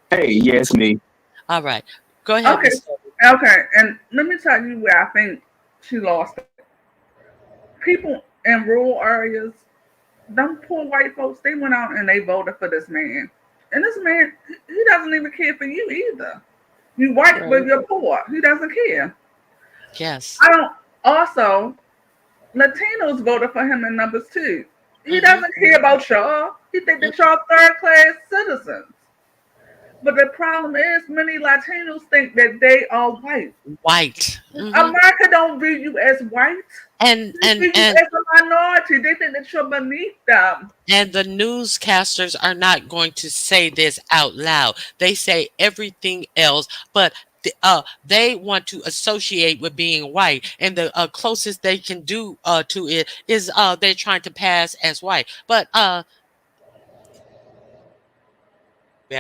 Hey, yes, me. All right. Go ahead, Okay, Miss Toby. okay, and let me tell you where I think she lost it. people in rural areas, them poor white folks, they went out and they voted for this man. And this man, he doesn't even care for you either. You white, but Right. you're poor. He doesn't care. Yes. I don't. Also, Latinos voted for him in numbers too. He Hmm. doesn't care about y'all. He think that y'all third class citizens. But the problem is, many Latinos think that they are white. White. America don't view you as white. And They and view you and as a minority. They think that you're beneath them. and the newscasters are not going to say this out loud. They say everything else, but they want to associate with being white, and the closest they can do to it is they're trying to pass as white. But I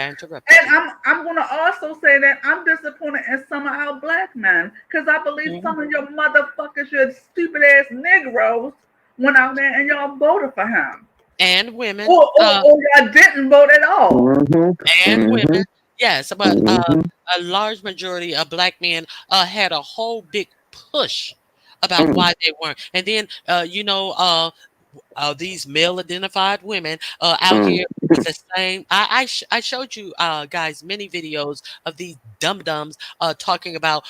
interrupted And you. I'm gonna also say that I'm disappointed in some of our black men because I believe Mhm. some of your motherfuckers, your stupid ass Negroes, went out there and y'all voted for him, And women, or y'all didn't vote at all. and women, Mm-hmm. yes, but Mm-hmm. a large majority of black men had a whole big push about Mm-hmm. why they weren't. And then, these male identified women out here with the same. I showed you guys many videos of these dum dums talking about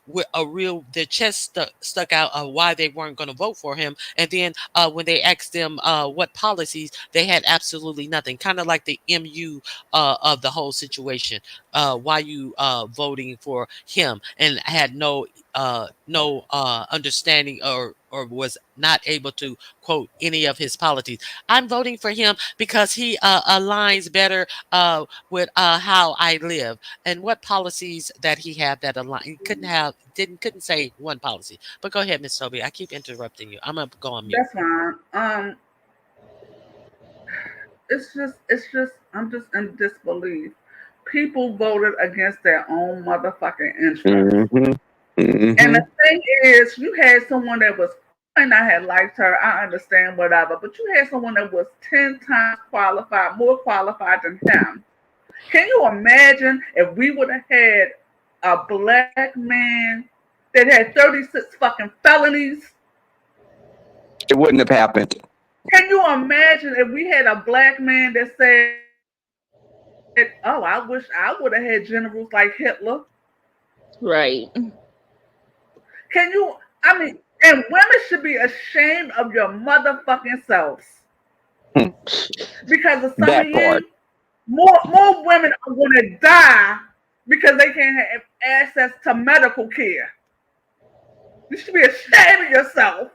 with a real their chest stuck out why they weren't going to vote for him, and then when they asked them what policies, they had absolutely nothing. Kind of like the MU of the whole situation. Why you voting for him, and had no understanding or was not able to quote any of his policies. I'm voting for him because he aligns better with how I live and what policies that he had that align. He couldn't say one policy. But go ahead, Miss Toby. I keep interrupting you. I'm gonna go on mute. That's fine. It's just I'm just in disbelief. People voted against their own motherfucking interests. Mm-hmm. And Mm-hmm. the thing is, you had someone that was, and I had liked her, I understand whatever, but you had someone that was 10 times qualified, more qualified than him. Can you imagine if we would have had a black man that had 36 fucking felonies? It wouldn't have happened. Can you imagine if we had a black man that said, oh, I wish I would have had generals like Hitler? Right. Can you, I mean, and women should be ashamed of your motherfucking selves Hmm. because of some of That part. you. More women are going to die because they can't have access to medical care. You should be ashamed of yourself.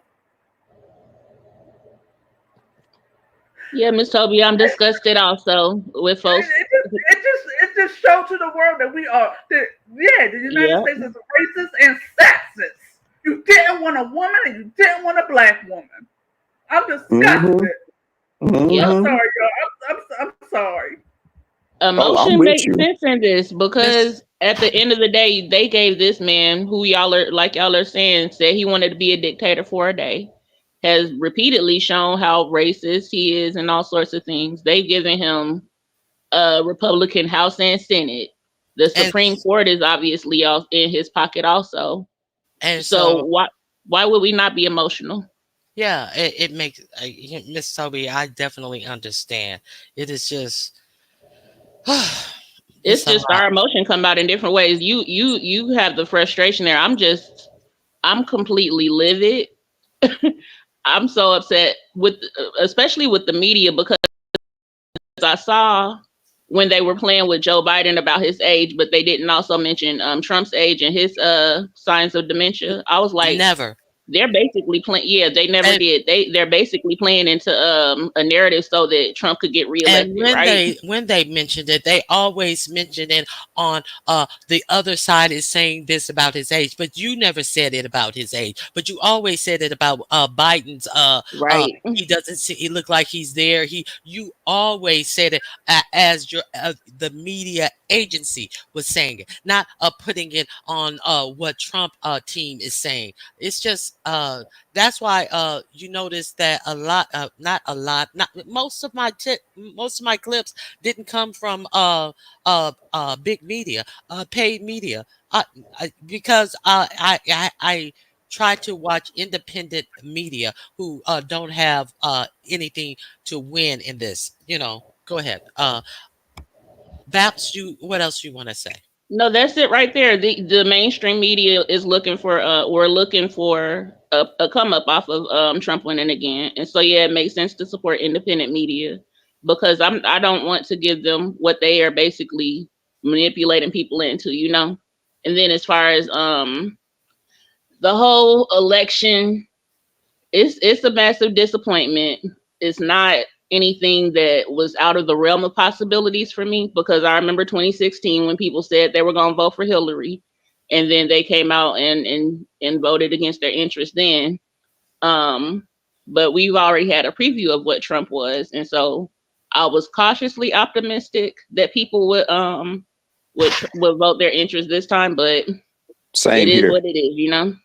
Yeah, Miss Toby, I'm disgusted also with folks. It just showed to the world that we are that yeah, the United Yeah. States is racist and sexist. You didn't want a woman and you didn't want a black woman. I'm Mm-hmm. disgusted. I'm Yep. Mm-hmm. sorry, y'all. I'm sorry. Oh, I'm Emotion with makes you. sense in this Miss because at the end of the day, they gave this man who y'all are like y'all are saying said he wanted to be a dictator for a day, has repeatedly shown how racist he is and all sorts of things. They've given him a Republican House and Senate. The and Supreme Court is obviously all in his pocket also. and So so why would we not be emotional? yeah, it makes Miss Toby. I definitely understand. It is just It's it's a just lot. our emotion come out in different ways. You have the frustration there. I'm completely livid. I'm so upset with especially with the media because I saw when they were playing with Joe Biden about his age, but they didn't also mention Trump's age and his signs of dementia. I was like, Never. they're basically playing. Yeah, they never did. They're basically playing into a narrative so that Trump could get And reelected, when right? they mentioned it, they always mentioned it on the other side is saying this about his age, but you never said it about his age. But you always said it about Biden's Right. he doesn't see he look like he's there. You always said it as your the media agency was saying it, not putting it on what Trump team is saying. It's just that's why you notice that a lot not a lot not most of my clips didn't come from big media paid media uh, because try to watch independent media who don't have anything to win in this. Go ahead. Babs, what else you want to say? No, that's it right there. The mainstream media is looking for we're looking for a come up off of Trump winning again. And so yeah, it makes sense to support independent media because I don't want to give them what they are basically manipulating people into. And then as far as the whole election, it's a massive disappointment. It's not anything that was out of the realm of possibilities for me because I remember 2016 when people said they were going to vote for Hillary, and then they came out and voted against their interest then. But we've already had a preview of what Trump was, and so I was cautiously optimistic that people would vote their interest this time, but it Same is here. what it is.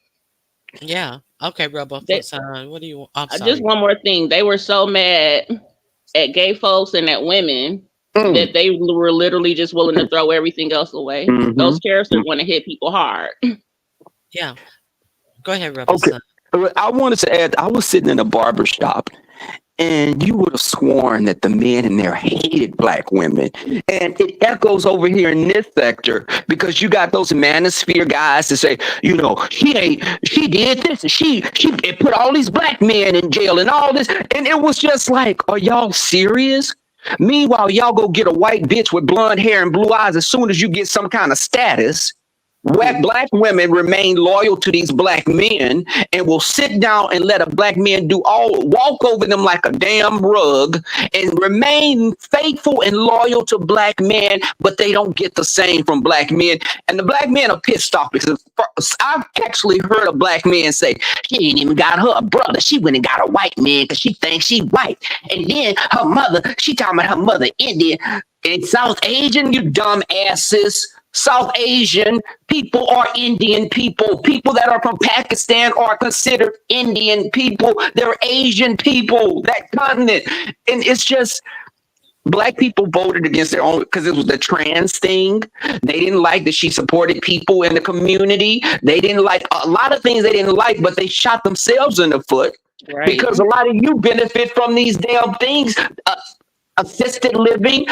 Yeah. Okay, Rebel They, Son. What do you? I'm just sorry. one more thing. They were so mad at gay folks and at women Mm. that they were literally just willing to throw everything else away. Hmm. Those tariffs are going to hit people hard. Yeah. Go ahead, Rebel Okay. Son. I wanted to add, I was sitting in a barber shop and you would have sworn that the men in there hated black women. And it echoes over here in this sector because you got those manosphere guys to say, she did this and she it put all these black men in jail and all this. And it was just like, are y'all serious? Meanwhile, y'all go get a white bitch with blonde hair and blue eyes as soon as you get some kind of status. Black women remain loyal to these black men and will sit down and let a black man walk over them like a damn rug and remain faithful and loyal to black men, but they don't get the same from black men. And the black men are pissed off because I've actually heard a black man say, she ain't even got her a brother. She went and got a white man because she thinks she white. And then her mother, she talking about her mother Indian and South Asian, you dumb asses. South Asian people are Indian people. People that are from Pakistan are considered Indian people. They're Asian people, that continent. And it's just black people voted against their own because it was the trans thing. They didn't like that she supported people in the community. They didn't like a lot of things they didn't like, but they shot themselves in the foot Right. because a lot of you benefit from these damn things. Assisted living,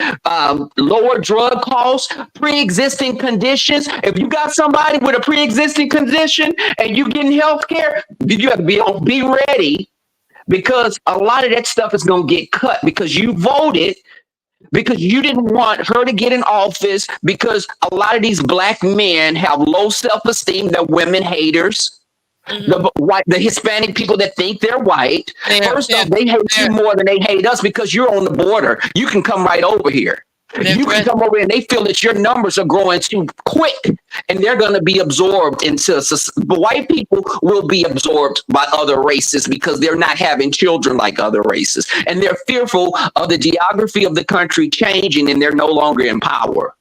lower drug costs, pre-existing conditions. If you got somebody with a pre-existing condition and you getting health care, you have to be ready because a lot of that stuff is going to get cut because you voted because you didn't want her to get in office because a lot of these black men have low self-esteem. They're women haters. Hmm. The Hispanic people that think they're white. They're First they're off, they hate you they're more than they hate us because you're on the border. You can come right over here. they're You can threat. come over and they feel that your numbers are growing too quick and they're going to be absorbed into white people will be absorbed by other races because they're not having children like other races and they're fearful of the geography of the country changing and they're no longer in power.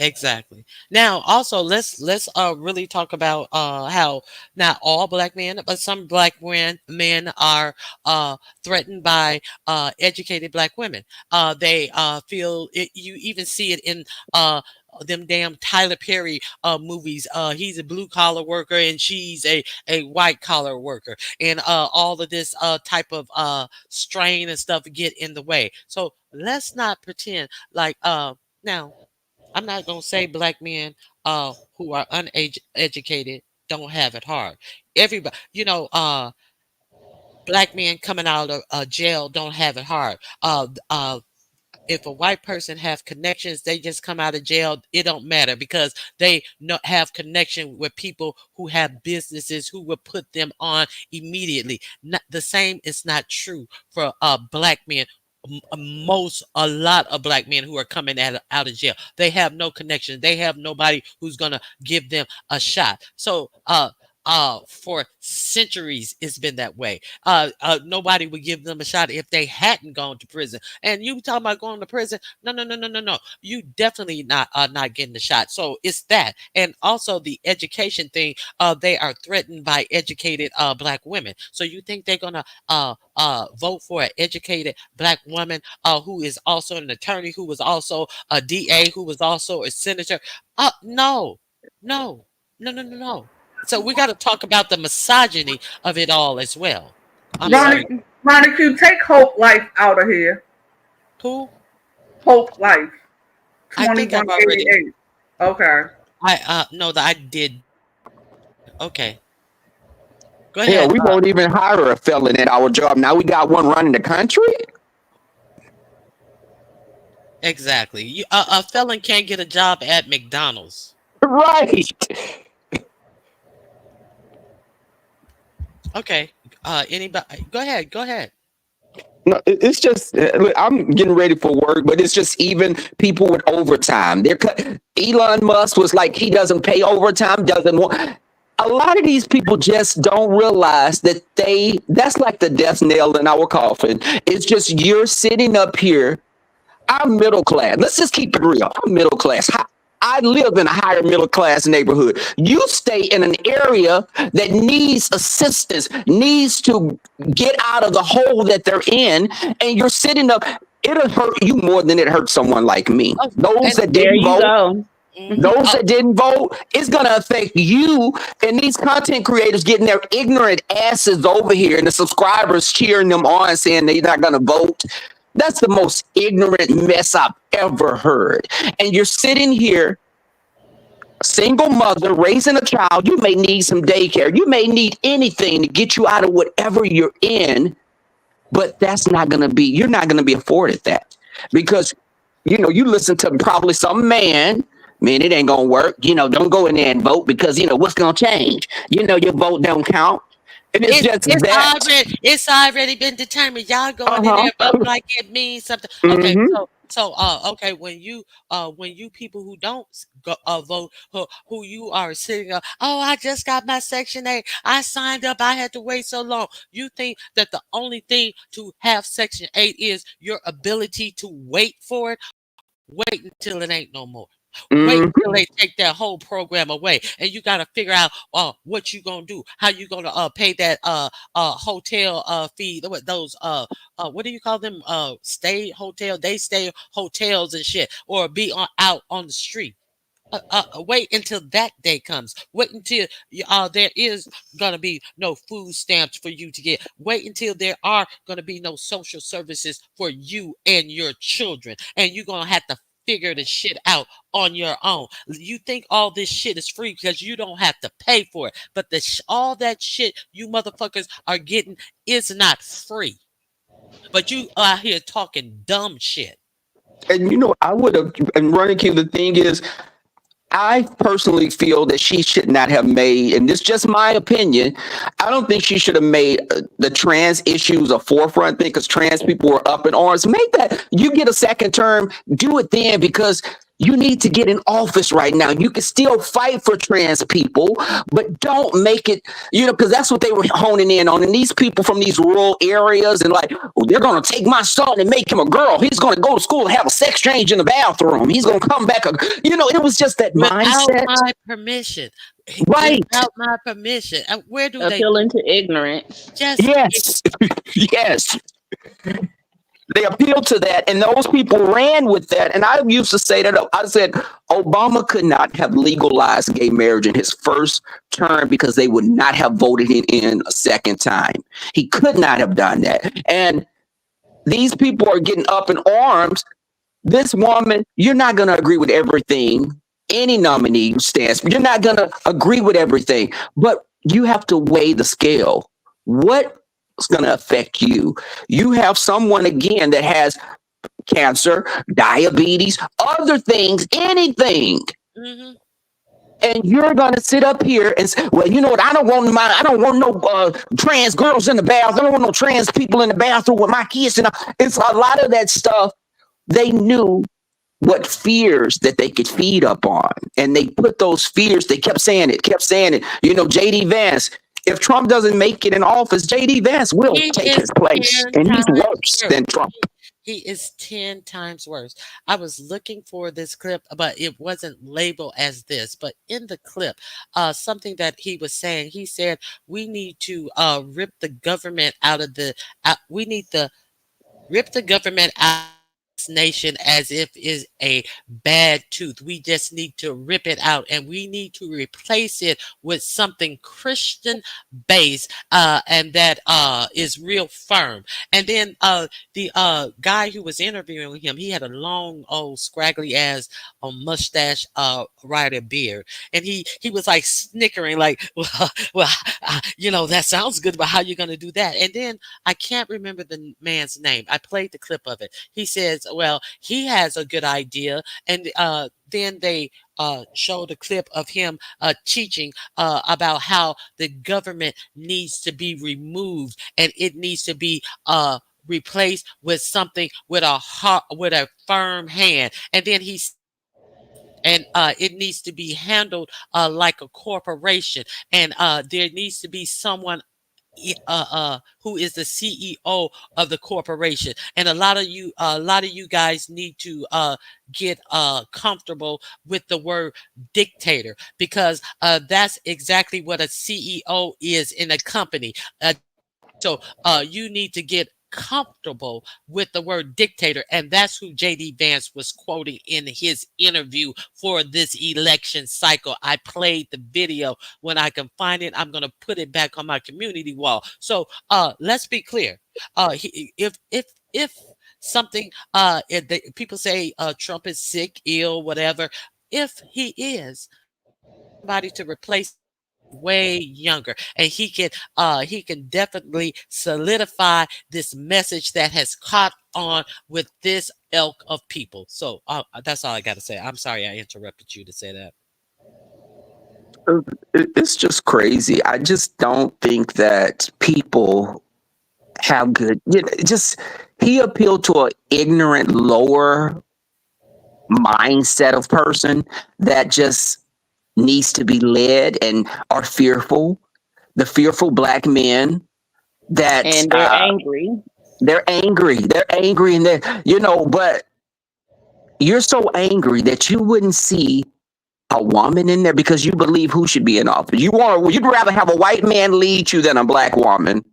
Exactly. Now, also let's really talk about how not all black men, but some black men are threatened by educated black women. They feel it. You even see it in them damn Tyler Perry movies. He's a blue collar worker and she's a white collar worker, and all of this type of strain and stuff get in the way. So let's not pretend like now. I'm not gonna say black men who are uneducated don't have it hard. Everybody, black men coming out of jail don't have it hard. If a white person have connections, they just come out of jail. It don't matter because they have connection with people who have businesses who will put them on immediately. Not the same is not true for black men. A lot of black men who are coming out of jail, they have no connection. They have nobody who's gonna give them a shot. So for centuries it's been that way. Nobody would give them a shot if they hadn't gone to prison. And you talking about going to prison? No, no, no, no, no, no. You definitely not getting the shot. So it's that, and also the education thing. They are threatened by educated black women. So you think they're gonna vote for an educated black woman who is also an attorney, who was also a DA, who was also a senator? No, no, no, no, no, no. So we got to talk about the misogyny of it all as well. I'm Yeah. sorry. Ronnie Q, take Hope Life out of here. Who? Hope Life, I think I've already. 2188. Okay. I no, that I did. Okay, go ahead. Hell, we won't even hire a felon at our job. Now we got one running the country. Exactly. A felon can't get a job at McDonald's. Right. Okay. Anybody? Go ahead. Go ahead. No, it's just look, I'm getting ready for work, but it's just even people with overtime. Elon Musk was like he doesn't pay overtime, doesn't want. A lot of these people just don't realize that that's like the death nail in our coffin. It's just you're sitting up here. I'm middle class. Let's just keep it real. I'm middle class. I live in a higher middle class neighborhood. You stay in an area that needs assistance, needs to get out of the hole that they're in, and you're sitting up. It'll hurt you more than it hurts someone like me. Oh, Those and that There didn't you vote, go. mhm. those Oh, that didn't vote, it's gonna affect you and these content creators getting their ignorant asses over here and the subscribers cheering them on saying they're not gonna vote. That's the most ignorant mess I've ever heard. And you're sitting here, a single mother raising a child, you may need some daycare, you may need anything to get you out of whatever you're in, but that's not gonna be, you're not gonna be afforded that because you listen to probably some man, it ain't gonna work. Don't go in there and vote because what's gonna change? Your vote don't count. And it's it just it's that. already been determined. Y'all going in Uh-huh. there voting like it means something. Okay, Mm-hmm. okay, when you people who don't go vote, who you are sitting up, oh, I just got my Section 8. I signed up. I had to wait so long. You think that the only thing to have Section 8 is your ability to wait for it? Wait until it ain't no more. Wait until they Mm-hmm. take that whole program away, and you got to figure out what you gonna do, how you gonna pay that hotel fee. Those what do you call them? Stay hotel, they stay hotels and shit, or be out on the street. Wait until that day comes. Wait until there is gonna be no food stamps for you to get. Wait until there are gonna be no social services for you and your children, and you're gonna have to figure the shit out on your own. You think all this shit is free because you don't have to pay for it, but all that shit you motherfuckers are getting is not free. But you are here talking dumb shit. And I would have, and running King, the thing is, I personally feel that she should not have made, and this is just my opinion, I don't think she should have made the trans issues a forefront thing because trans people were up in arms. Make that, you get a second term, do it then because you need to get in office right now. You can still fight for trans people, but don't make it, because that's what they were honing in on. And these people from these rural areas and like, oh, they're going to take my son and make him a girl. He's going to go to school and have a sex change in the bathroom. He's going to come back. It was just that Without mindset. my permission. Right. Without my permission. Where do they Appealing to ignorance. just Yes. Yes. They appealed to that, and those people ran with that. And I used to say that I said Obama could not have legalized gay marriage in his first term because they would not have voted him in a second time. He could not have done that. And these people are getting up in arms. This woman, you're not going to agree with everything any nominee stands for. You're not going to agree with everything, but you have to weigh the scale. What's going to affect you? You have someone, again, that has cancer, diabetes, other things, anything. hmm And you're gonna sit up here and say, "Well, you know what? I don't want no trans girls in the bath. I don't want no trans people in the bathroom with my kids." And it's a lot of that stuff. They knew what fears that they could feed up on. And they put those fears, they kept saying it, kept saying it. JD Vance, if Trump doesn't make it in office, JD Vance will He take is his place. 10 And he's times worse worse. than Trump. He is 10 times worse. I was looking for this clip, but it wasn't labeled as this. But in the clip, something that he was saying, he said, we need to rip the government out of the, we need to rip the government out of the nation as if is a bad tooth. We just need to rip it out and we need to replace it with something Christian based and that is real firm. And then the guy who was interviewing him, he had a long, old, scraggly ass mustache, rider beard, and he was like snickering, like, well, that sounds good, but how you gonna do that? And then I can't remember the man's name. I played the clip of it. He says, well, he has a good idea. And then they showed a clip of him teaching about how the government needs to be removed and it needs to be replaced with something with a heart, with a firm hand. And then and it needs to be handled like a corporation. And there needs to be someone who is the CEO of the corporation. And a lot of you guys need to get comfortable with the word dictator, because that's exactly what a CEO is in a company. So you need to get comfortable with the word dictator. And that's who JD Vance was quoting in his interview for this election cycle. I played the video. When I can find it, I'm going to put it back on my community wall. So let's be clear. If something, people say Trump is sick, ill, whatever. If he is, somebody to replace way younger, and he can definitely solidify this message that has caught on with this ilk of people. So that's all I got to say. I'm sorry I interrupted you to say that. It's just crazy. I just don't think that people have good. Just he appealed to an ignorant, lower mindset of person that just needs to be led and are fearful. The fearful black men that and they're angry. They're angry. They're angry, and but you're so angry that you wouldn't see a woman in there because you believe who should be in office. You'd rather have a white man lead you than a black woman.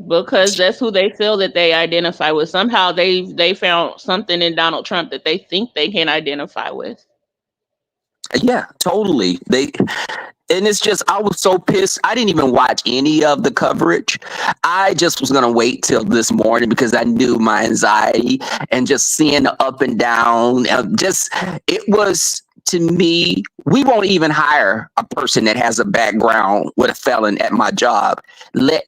Because that's who they feel that they identify with. Somehow they found something in Donald Trump that they think they can identify with. Yeah, totally. And it's just, I was so pissed. I didn't even watch any of the coverage. I just was going to wait till this morning because I knew my anxiety and just seeing the up and down. It was, to me, we won't even hire a person that has a background with a felon at my job.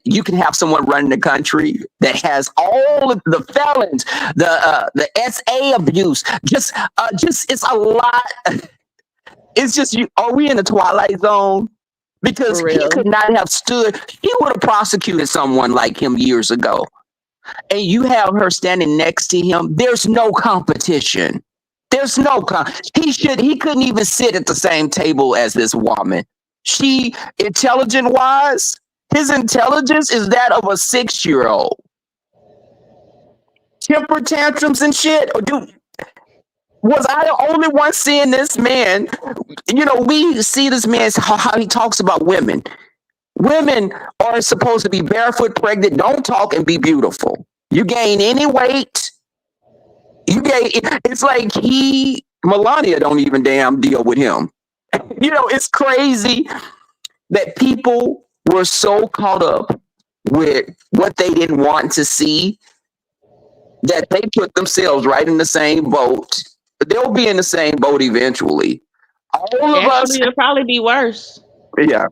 You can have someone running the country that has all of the felons, the SA abuse. Just it's a lot. It's just, are we in the Twilight Zone? Because he could not have stood, he would have prosecuted someone like him years ago. And you have her standing next to him. There's no competition. There's no, he couldn't even sit at the same table as this woman. She, intelligent wise, his intelligence is that of a 6-year-old. Temper tantrums and shit. Was I the only one seeing this man? We see this man, how he talks about women. Women are supposed to be barefoot, pregnant, don't talk, and be beautiful. You gain any weight, it's like Melania don't even damn deal with him. It's crazy that people were so caught up with what they didn't want to see that they put themselves right in the same boat. They'll be in the same boat eventually. All of us. It'll probably be worse. Yeah.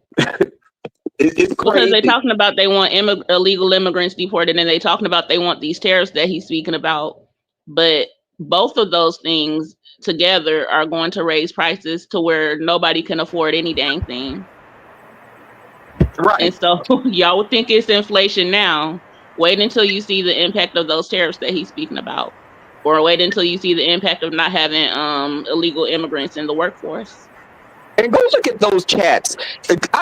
It's crazy. Because they're talking about they want illegal immigrants deported, and they're talking about they want these tariffs that he's speaking about. But both of those things together are going to raise prices to where nobody can afford any dang thing. Right. And so y'all would think it's inflation now. Wait until you see the impact of those tariffs that he's speaking about. Or wait until you see the impact of not having illegal immigrants in the workforce. And go look at those chats.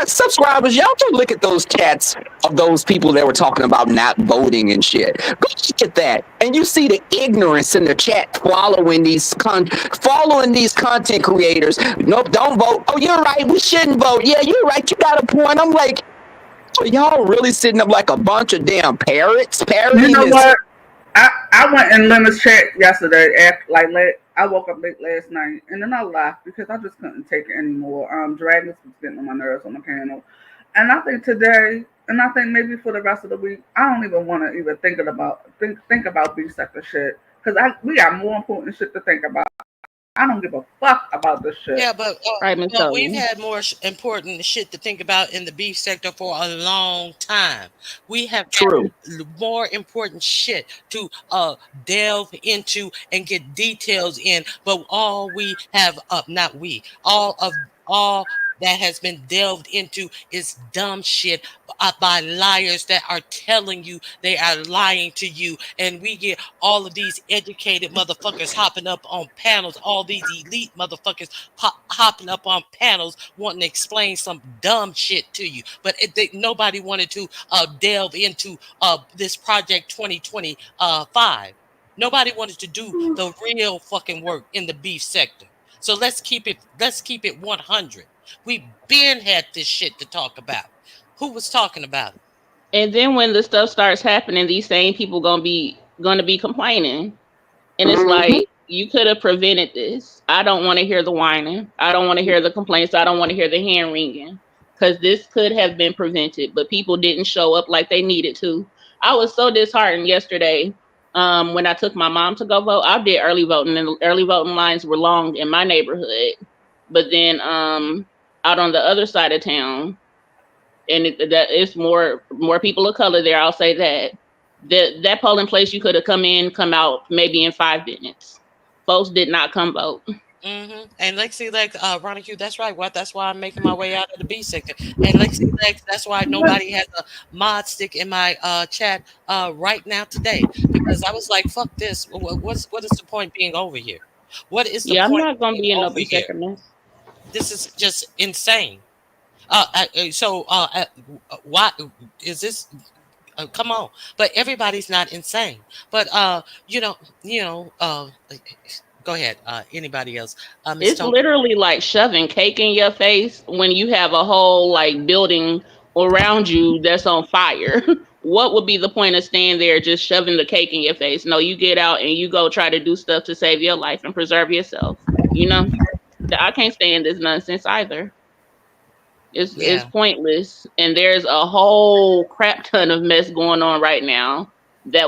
Subscribers, y'all go look at those chats of those people that were talking about not voting and shit. Go look at that. And you see the ignorance in the chat following these content creators. Nope, don't vote. Oh, you're right. We shouldn't vote. Yeah, you're right. You got a point. I'm like, y'all really sitting up like a bunch of damn parrots? You know what? I went in Lemon's chat yesterday. I woke up late last night, and then I laughed because I just couldn't take it anymore. Dragons was getting on my nerves on the panel, and I think today, and I think maybe for the rest of the week, I don't even want to even think about B-sector shit because we got more important shit to think about. I don't give a fuck about this shit. Yeah, but Right, Miss we've Tony. had more important shit to think about in the beef sector for a long time. We have got True. more important shit to delve into and get details in. But all we have not we, all that has been delved into is dumb shit by liars that are telling you they are lying to you. And we get all of these educated motherfuckers hopping up on panels, all these elite motherfuckers hopping up on panels wanting to explain some dumb shit to you. But nobody wanted to delve into this Project 2025. Nobody wanted to do the real fucking work in the beef sector. So let's keep it 100. We been had this shit to talk about. Who was talking about it? And then when the stuff starts happening, these same people gonna be complaining. And it's Mhm. like, you could have prevented this. I don't want to hear the whining. I don't want to hear the complaints. I don't want to hear the hand wringing. Because this could have been prevented, but people didn't show up like they needed to. I was so disheartened yesterday when I took my mom to go vote. I did early voting, and early voting lines were long in my neighborhood. But then out on the other side of town, and that it's more people of color there. I'll say that that polling place, you could have come out maybe in 5 minutes. Folks did not come vote. And Lexi Lex, Ronnie Q, that's right. What That's why I'm making my way out of the B sector. And Lexi Lex, that's why nobody has a mod stick in my chat right now today. Because I was like, fuck this. What is the point being over here? What is the Yeah, I'm point not of gonna being be in no over B here? second mess. This is just insane. Why is this? Come on, but everybody's not insane. But you know. Go ahead. Anybody else? Miss It's Tony. literally like shoving cake in your face when you have a whole like building around you that's on fire. What would be the point of staying there just shoving the cake in your face? No, you get out and you go try to do stuff to save your life and preserve yourself. You know, I can't stand this nonsense either. It's Yeah. pointless, and there's a whole crap ton of mess going on right now that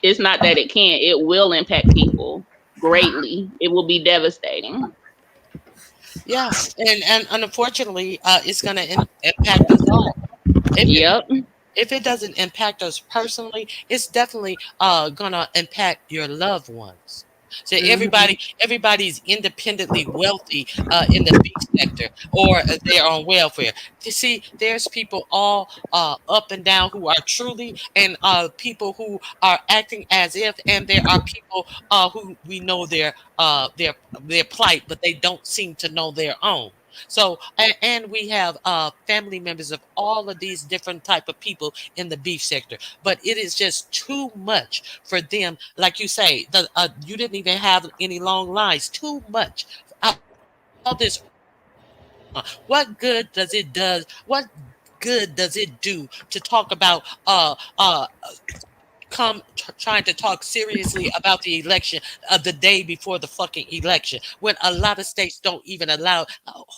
it's not that it can't, it will impact people greatly. It will be devastating. Yeah, and unfortunately, it's going to impact us all. If it Yep. if it doesn't impact us personally, it's definitely gonna impact your loved ones. So Hmm. everybody's independently wealthy in the beef sector, or they're on welfare. You see, there's people all up and down who are truly, and people who are acting as if, and there are people who we know their plight, but they don't seem to know their own. So, and we have family members of all of these different type of people in the beef sector, but it is just too much for them. Like you say, you didn't even have any long lines. Too much. All this. What good does it does? What good does it do to talk about trying to talk seriously about the election the day before the fucking election when a lot of states don't even allow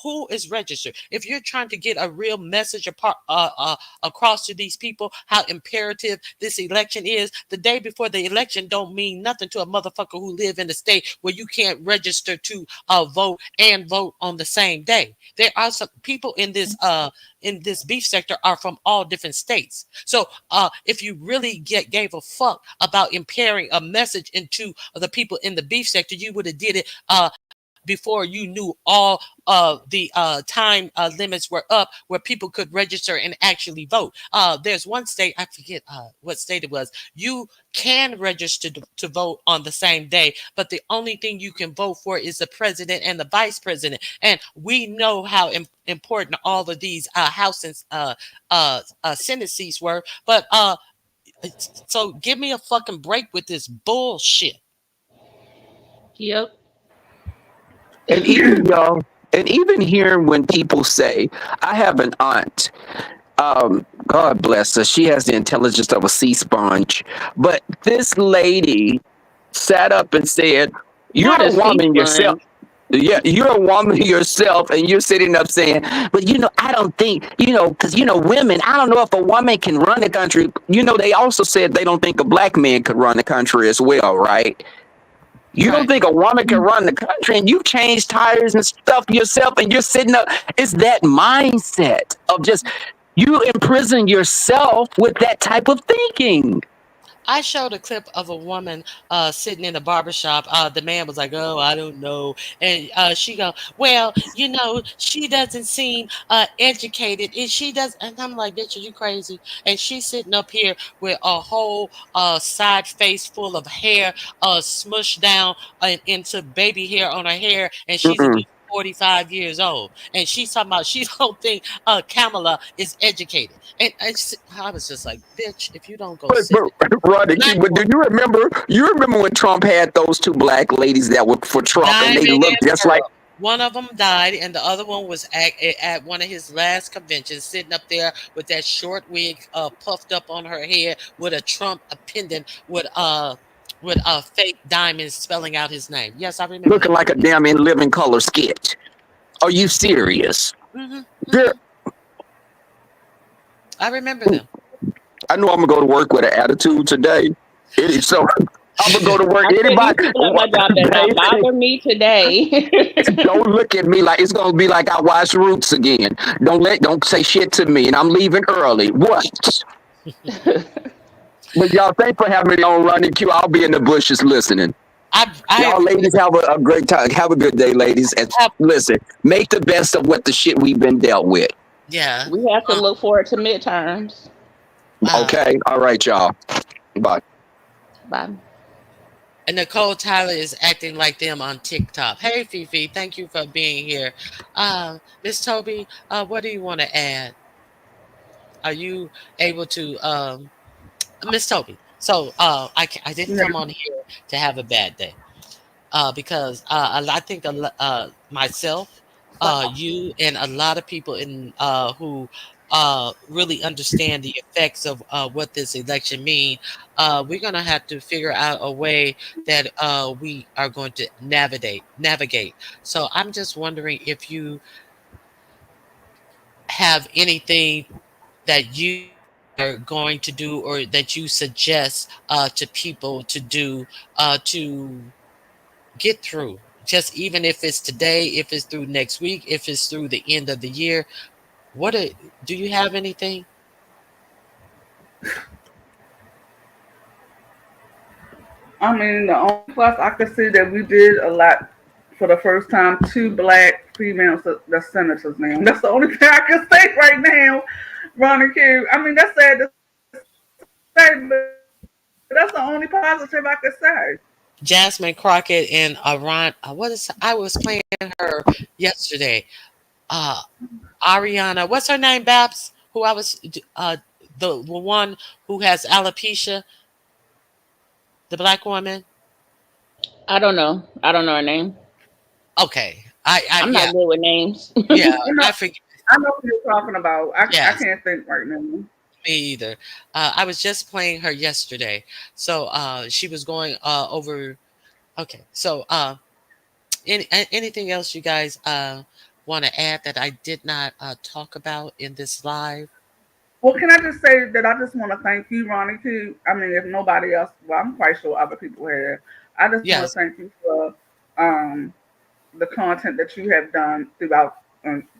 who is registered. If you're trying to get a real message across to these people how imperative this election is, the day before the election don't mean nothing to a motherfucker who live in a state where you can't register to vote and vote on the same day. There are some people in this beef sector are from all different states. So if you really gave a fuck about impairing a message into the people in the beef sector, you would have did it before you knew all the time limits were up where people could register and actually vote. There's one state, I forget what state it was. You can register to vote on the same day, but the only thing you can vote for is the president and the vice president. And we know how important all of these House and Senate seats were. But so give me a fucking break with this bullshit. Yep. And even y'all, and even hearing when people say, I have an aunt. God bless her. She has the intelligence of a sea sponge. But this lady sat up and said, Not "You're a a sea woman yourself." sponge. Yeah, you're a woman yourself, and you're sitting up saying, "But I don't think, because women. I don't know if a woman can run the country. They also said they don't think a black man could run the country as well, right? You don't Right. think a woman can run the country, and you change tires and stuff yourself, and you're sitting up. It's that mindset of just you imprison yourself with that type of thinking. I showed a clip of a woman sitting in a barber shop. The man was like, "Oh, I don't know," and she go, "Well, she doesn't seem educated, and she does." And I'm like, "Bitch, are you crazy?" And she's sitting up here with a whole side face full of hair, smushed down into baby hair on her hair, and she's a Mm-mm. good 45 years old, and she's talking about she don't think Kamala is educated, and I was just like, "Bitch, if you don't go But sit." Rodney, Black but do woman you remember? You remember when Trump had those two black ladies that were for Trump, and they diamond looked and just like. pearl. One of them died, and the other one was at one of his last conventions, sitting up there with that short wig puffed up on her head, with a Trump a pendant with fake diamonds spelling out his name. Yes, I remember Looking them. like a damn in living color sketch. Are you serious? Hmm. Girl, Hmm. I remember them. I know I'm gonna go to work with an attitude today. So I'm gonna go to work. I said these Anybody, people at my job better not baby, bother me today. don't look at me like it's gonna be like I watch Roots again. Don't say shit to me, and I'm leaving early. What? But y'all, thanks for having me on Running Q. I'll be in the bushes listening. I Y'all ladies have a great time. Have a good day, ladies. And have, listen, make the best of what the shit we've been dealt with. yeah. We have to Uh, look forward to midterms. uh, Okay? All right, y'all. Bye. Bye. and Nicole Tyler is acting like them on TikTok. Hey, Fifi, thank you for being here. Miss Toby, what do you want to add? Are you able to, Miss Toby? So I didn't Yeah. come on here to have a bad day because I think myself, you, and a lot of people in who really understand the effects of what this election mean. We're gonna have to figure out a way that we are going to navigate. So I'm just wondering if you have anything that you are going to do or that you suggest to people to do to get through, just even if it's today, if it's through next week, if it's through the end of the year. what are, do you have anything? I mean, the only plus I could see that we did a lot for the first time. Two black females, the senators now. That's the only thing I can say right now. Ronnie Q. I mean, that's sad to say, but that's the only positive I could say. Jasmine Crockett and Iran, what is, I was playing her yesterday. uh Ariana, what's her name, Babs, who I was the one who has alopecia, the black woman. I don't know. I don't know her name. Okay, I I'm not yeah, good with names. yeah, You know, I forget. I know what you're talking about. I Yes, can't think right now. me either. I was just playing her yesterday, so she was going over. Okay, so anything else you guys want to add that I did not talk about in this live? Well, can I just say that I just want to thank you, Ronnie, too. I mean, if nobody else, well, I'm quite sure other people have. I just want to Yes, thank you for um, the content that you have done throughout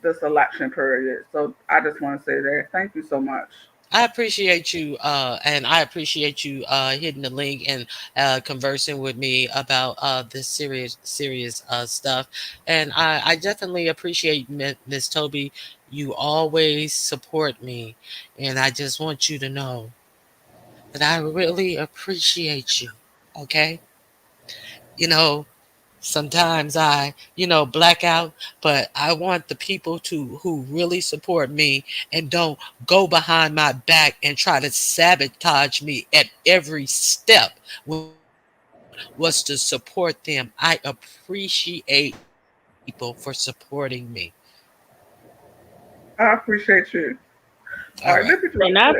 this election period. So I just want to say that. Thank you so much. I appreciate you, and I appreciate you hitting the link and conversing with me about this serious stuff. And I definitely appreciate Miss Toby. You always support me, and I just want you to know that I really appreciate you. Okay, you know, sometimes I, black out, but I want the people to who really support me and don't go behind my back and try to sabotage me at every step. What I did was to support them. I appreciate people for supporting me. I appreciate you. All All right, right. let me And just say,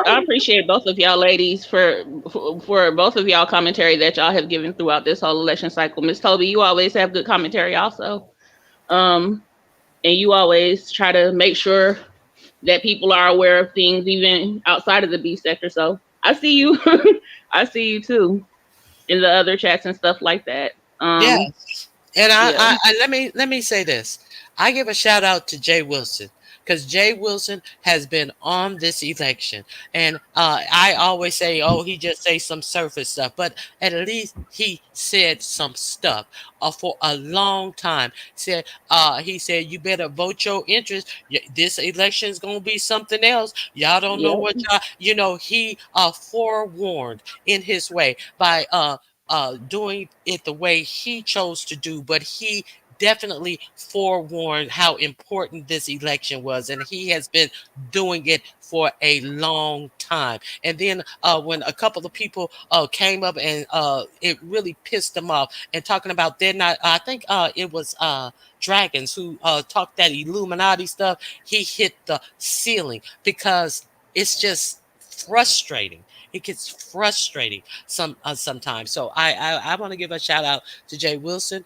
I appreciate both of y'all ladies for both of y'all commentary that y'all have given throughout this whole election cycle. Miss Toby, you always have good commentary also. Um, and you always try to make sure that people are aware of things even outside of the B sector. So I see you. I see you too in the other chats and stuff like that. Yeah. And Yeah. let me say this. I give a shout out to Jay Wilson because Jay Wilson has been on this election, and I always say, "Oh, he just say some surface stuff," but at least he said some stuff for a long time. He said, "You better vote your interest. This election is gonna be something else. Y'all don't know Yep. what y'all." He forewarned in his way by doing it the way he chose to do, but he definitely forewarned how important this election was, and he has been doing it for a long time. And then when a couple of people came up and it really pissed them off and talking about they're not, I think it was Dragons who talked that Illuminati stuff, he hit the ceiling because it's just frustrating. It gets frustrating sometimes. So I want to give a shout out to Jay Wilson.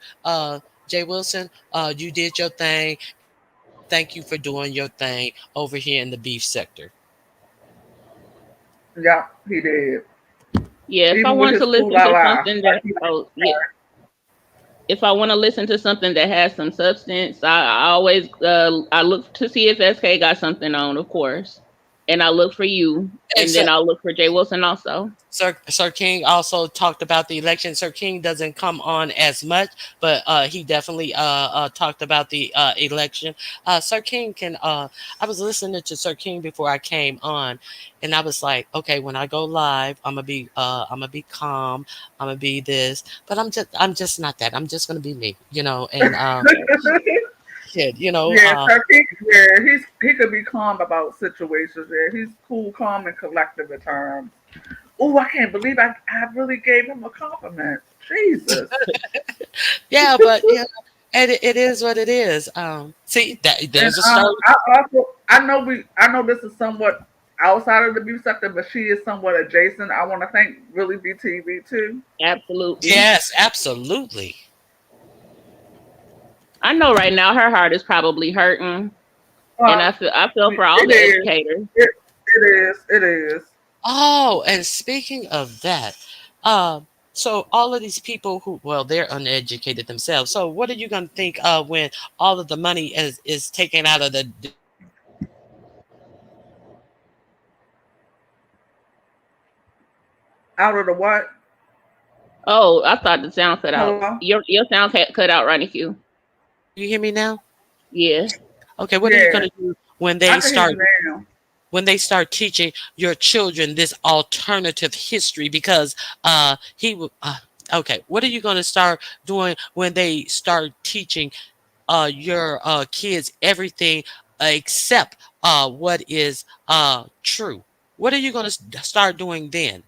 Jay Wilson, you did your thing, and thank you for doing your thing over here in the beef sector. yeah, he did. Yeah. If I Even with want to his food listen la to la. something that if I want to listen to something that has some substance, I always I look to see if SK got something on, of course, and I look for you, and then I'll look for Jay Wilson also. Sir King also talked about the election. Sir King doesn't come on as much, but he definitely talked about the election. Sir King can. I was listening to Sir King before I came on, and I was like, okay, when I go live, I'm gonna be calm. I'm gonna be this, but I'm just not that. I'm just gonna be me, and yeah, Yeah, Turkey. Yeah, he could be calm about situations. Yeah, he's cool, calm, and collective at times. Oh, I can't believe I really gave him a compliment. Jesus. yeah, but yeah, and it is what it is. See, And there's a start. I know this is somewhat outside of the beauty sector, but she is somewhat adjacent. I want to thank Really BTV too. Absolutely. Yes, absolutely. I know right now her heart is probably hurting, and Uh, I feel for all it the is. educators. It is. It is. Oh, and speaking of that, uh, so all of these people who, well, they're uneducated themselves. So what are you going to think when all of the money is taken out of the Out of the what? Oh, I thought the sound cut out. Hello. Your sound cut out, Ronnie Q. you hear me now? Yeah. Okay, what are you Yeah, going to do when I they can hear start you now. teaching your children this alternative history because he will okay, what are you going to start doing when they start teaching your kids everything except what is true? What are you going to start doing then?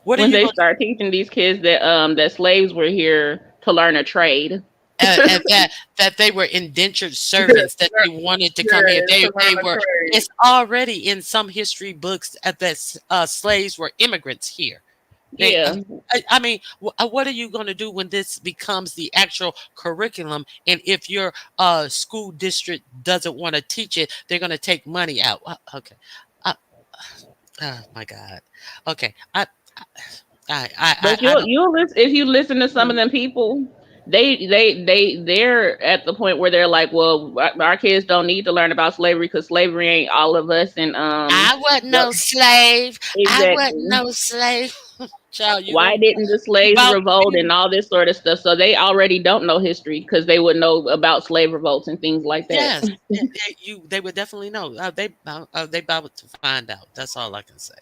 What are When you they going start teaching these kids that slaves were here to learn a trade. and that they were indentured Yes, servants, that they wanted to come here, yes, to they learn a were, trade. it's already in some history books that slaves were immigrants here. They, Yeah. I mean, what are you going to do when this becomes the actual curriculum? And if your school district doesn't want to teach it, they're going to take money out. Okay. Uh, oh my God. Okay. But I don't. you'll listen if you listen to some of them people. They're at the point where they're like, well, our kids don't need to learn about slavery because slavery ain't all of us. And I wasn't the, no slave. I wasn't exactly. no slave. Child, you Why gonna didn't the you slaves about revolt and all this sort of stuff? So they already don't know history because they would know about slave revolts and things like that. yes, they would definitely know. They about to find out. That's all I can say.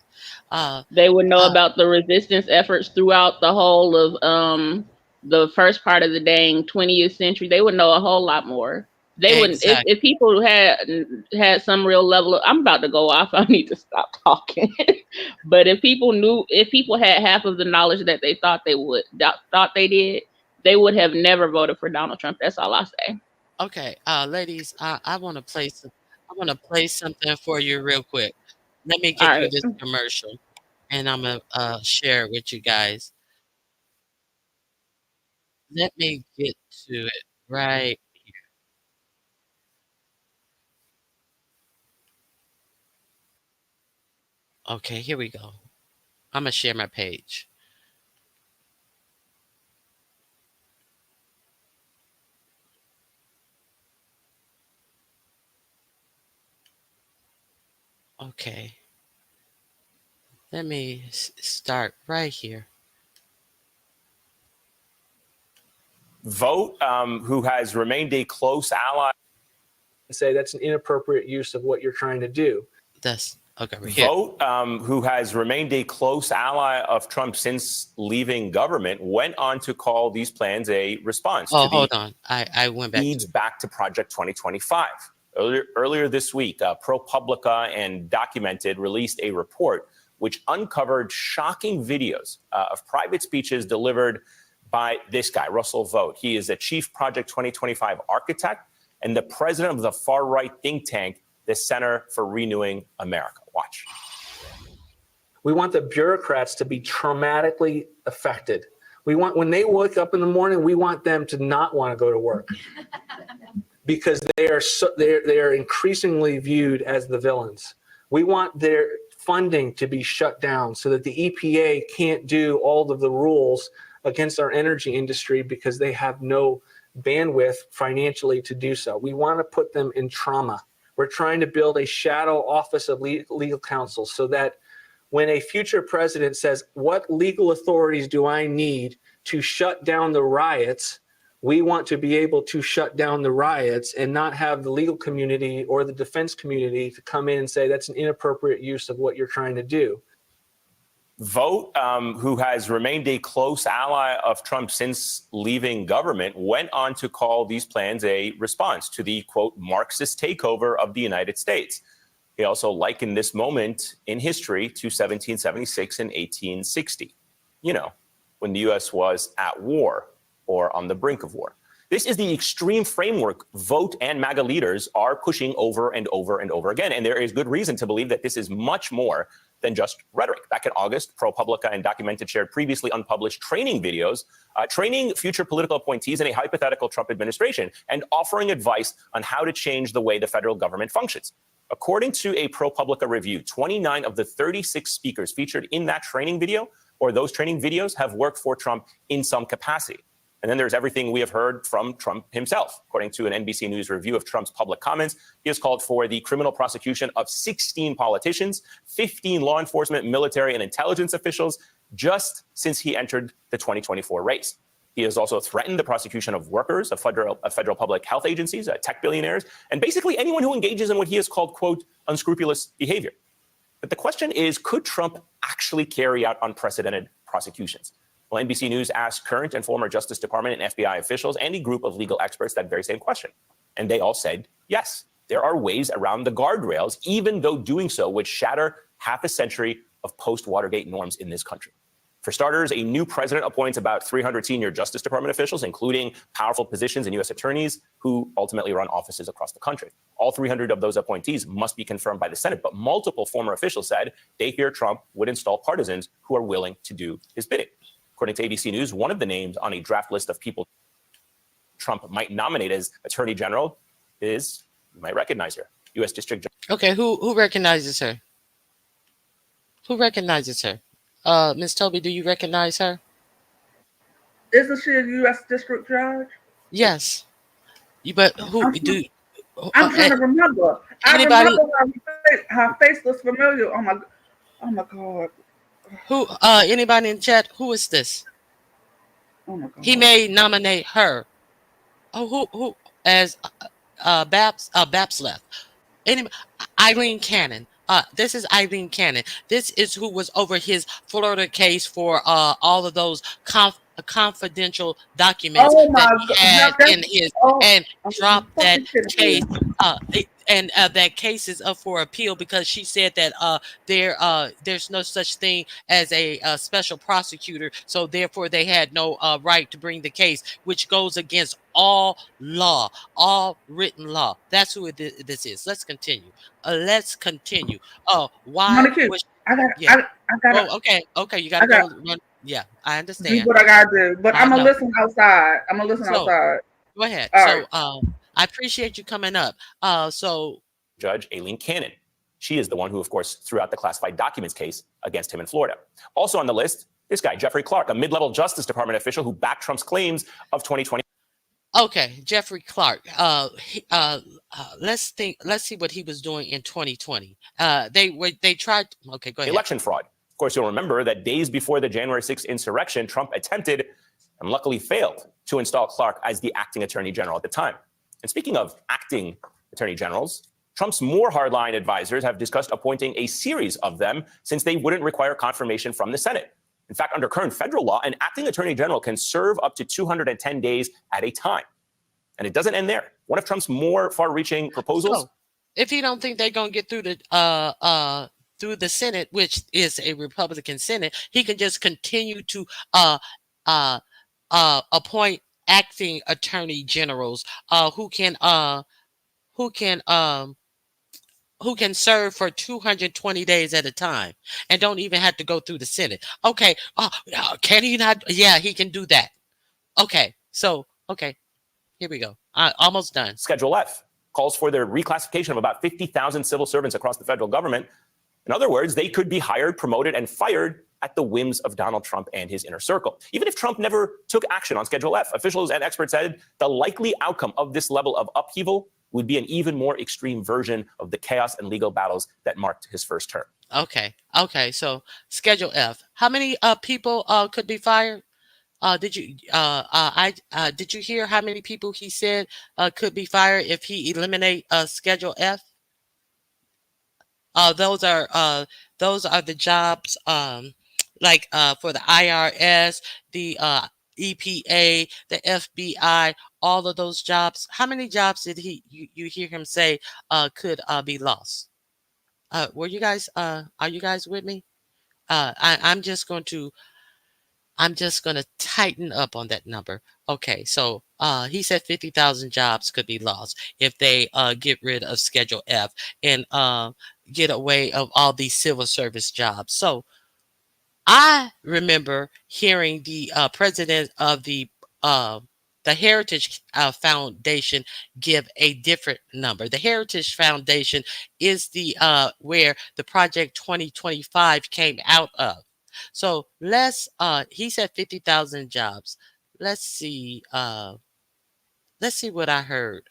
Uh, They would know uh, about the resistance efforts throughout the whole of the first part of the dang 20th century. They would know a whole lot more. They wouldn't exactly. if people had some real level of, I'm about to go off. I need to stop talking. But if people had half of the knowledge that they thought they would thought they did, they would have never voted for Donald Trump. That's all I say. Okay, ladies, I want to play some. I want to play something for you real quick. Let me All get through right. this commercial, and I'm gonna share it with you guys. Let me get to it right. Okay, here we go. I'm gonna share my page. Okay, let me start right here. Vote, who has remained a close ally. Say that's an inappropriate use of what you're trying to do. That's okay. Right here. Vote, who has remained a close ally of Trump since leaving government, went on to call these plans a response Oh, to the hold on. I went back to leads it. back to Project 2025. Earlier this week, ProPublica and Documented released a report which uncovered shocking videos of private speeches delivered by this guy, Russell Vought. He is a chief Project 2025 architect and the president of the far-right think tank, the Center for Renewing America. Watch. We want the bureaucrats to be traumatically affected. We want, when they wake up in the morning, we want them to not want to go to work because they are increasingly viewed as the villains. We want their funding to be shut down so that the EPA can't do all of the rules against our energy industry because they have no bandwidth financially to do so. We want to put them in trauma. We're trying to build a shadow office of legal counsel so that when a future president says, what legal authorities do I need to shut down the riots? We want to be able to shut down the riots and not have the legal community or the defense community to come in and say that's an inappropriate use of what you're trying to do. Vought, who has remained a close ally of Trump since leaving government, went on to call these plans a response to the, quote, Marxist takeover of the United States. He also likened this moment in history to 1776 and 1860, you know, when the U.S. was at war or on the brink of war. This is the extreme framework Vought and MAGA leaders are pushing over and over and over again. And there is good reason to believe that this is much more than just rhetoric. Back in August, ProPublica and Documented shared previously unpublished training videos, training future political appointees in a hypothetical Trump administration and offering advice on how to change the way the federal government functions. According to a ProPublica review, 29 of the 36 speakers featured in that training video or those training videos have worked for Trump in some capacity. And then there's everything we have heard from Trump himself. According to an NBC News review of Trump's public comments, he has called for the criminal prosecution of 16 politicians, 15 law enforcement, military, and intelligence officials just since he entered the 2024 race. He has also threatened the prosecution of workers of federal public health agencies, tech billionaires, and basically anyone who engages in what he has called, quote, unscrupulous behavior. But the question is, could Trump actually carry out unprecedented prosecutions? Well, NBC News asked current and former Justice Department and FBI officials and a group of legal experts that very same question. And they all said, yes, there are ways around the guardrails, even though doing so would shatter half a century of post-Watergate norms in this country. For starters, a new president appoints about 300 senior Justice Department officials, including powerful positions in U.S. attorneys who ultimately run offices across the country. All 300 of those appointees must be confirmed by the Senate, but multiple former officials said they fear Trump would install partisans who are willing to do his bidding. According to ABC News, one of the names on a draft list of people Trump might nominate as Attorney General is, you might recognize her, U.S. District Judge. Okay, who recognizes her? Who recognizes her? Miss Toby, do you recognize her? Isn't she a U.S. District Judge? Yes. But who do? I'm trying to remember. Anybody? I remember her face looks familiar. Oh my God. Who? Anybody in chat? Who is this? Oh my God. He may nominate her. Oh, who? As Babs left. Eileen Cannon. This is Eileen Cannon. This is who was over his Florida case for all of those confidential documents that he had in his and dropped that case. that case is up for appeal because she said that there's no such thing as a special prosecutor, so therefore they had no right to bring the case, which goes against all law, all written law. That's who this is. Let's continue. Let's continue. Oh, why Monica, was I got, yeah? I gotta, Oh, okay. You got I to got go run. Yeah, I to do understand. what I gotta do. But I I'm gonna know. listen outside. I'm gonna listen So outside. go ahead. All right. So I appreciate you coming up. So Judge Aileen Cannon. She is the one who, of course, threw out the classified documents case against him in Florida. Also on the list, this guy, Jeffrey Clark, a mid-level Justice Department official who backed Trump's claims of 2020. okay, Jeffrey Clark. Let's see what he was doing in 2020. They tried. Okay, go ahead. Election fraud. Of course, you'll remember that days before the January 6th insurrection, Trump attempted and luckily failed to install Clark as the acting attorney general at the time. And speaking of acting attorney generals, Trump's more hardline advisors have discussed appointing a series of them since they wouldn't require confirmation from the Senate. In fact, under current federal law, an acting attorney general can serve up to 210 days at a time. And it doesn't end there. One of Trump's more far-reaching proposals. So, if you don't think they're gonna get through the Senate, which is a Republican Senate, he can just continue to appoint acting attorney generals who can serve for 220 days at a time and don't even have to go through the Senate. Okay. Can he not? Yeah, he can do that. Okay. So, okay. Here we go. Almost done. Schedule F calls for the reclassification of about 50,000 civil servants across the federal government. In other words, they could be hired, promoted, and fired at the whims of Donald Trump and his inner circle. Even if Trump never took action on Schedule F, officials and experts said the likely outcome of this level of upheaval would be an even more extreme version of the chaos and legal battles that marked his first term. Okay. So Schedule F. How many people could be fired? Did you hear how many people he said could be fired if he eliminate Schedule F? Those are the jobs like for the IRS, the EPA, the FBI, all of those jobs. How many jobs did you hear him say could be lost? Are you guys with me? I'm just going to tighten up on that number. Okay, so he said 50,000 jobs could be lost if they get rid of Schedule F and get away of all these civil service jobs. So I remember hearing the president of the Heritage Foundation give a different number. The Heritage Foundation is the where the Project 2025 came out of. So he said 50,000 jobs. Let's see what I heard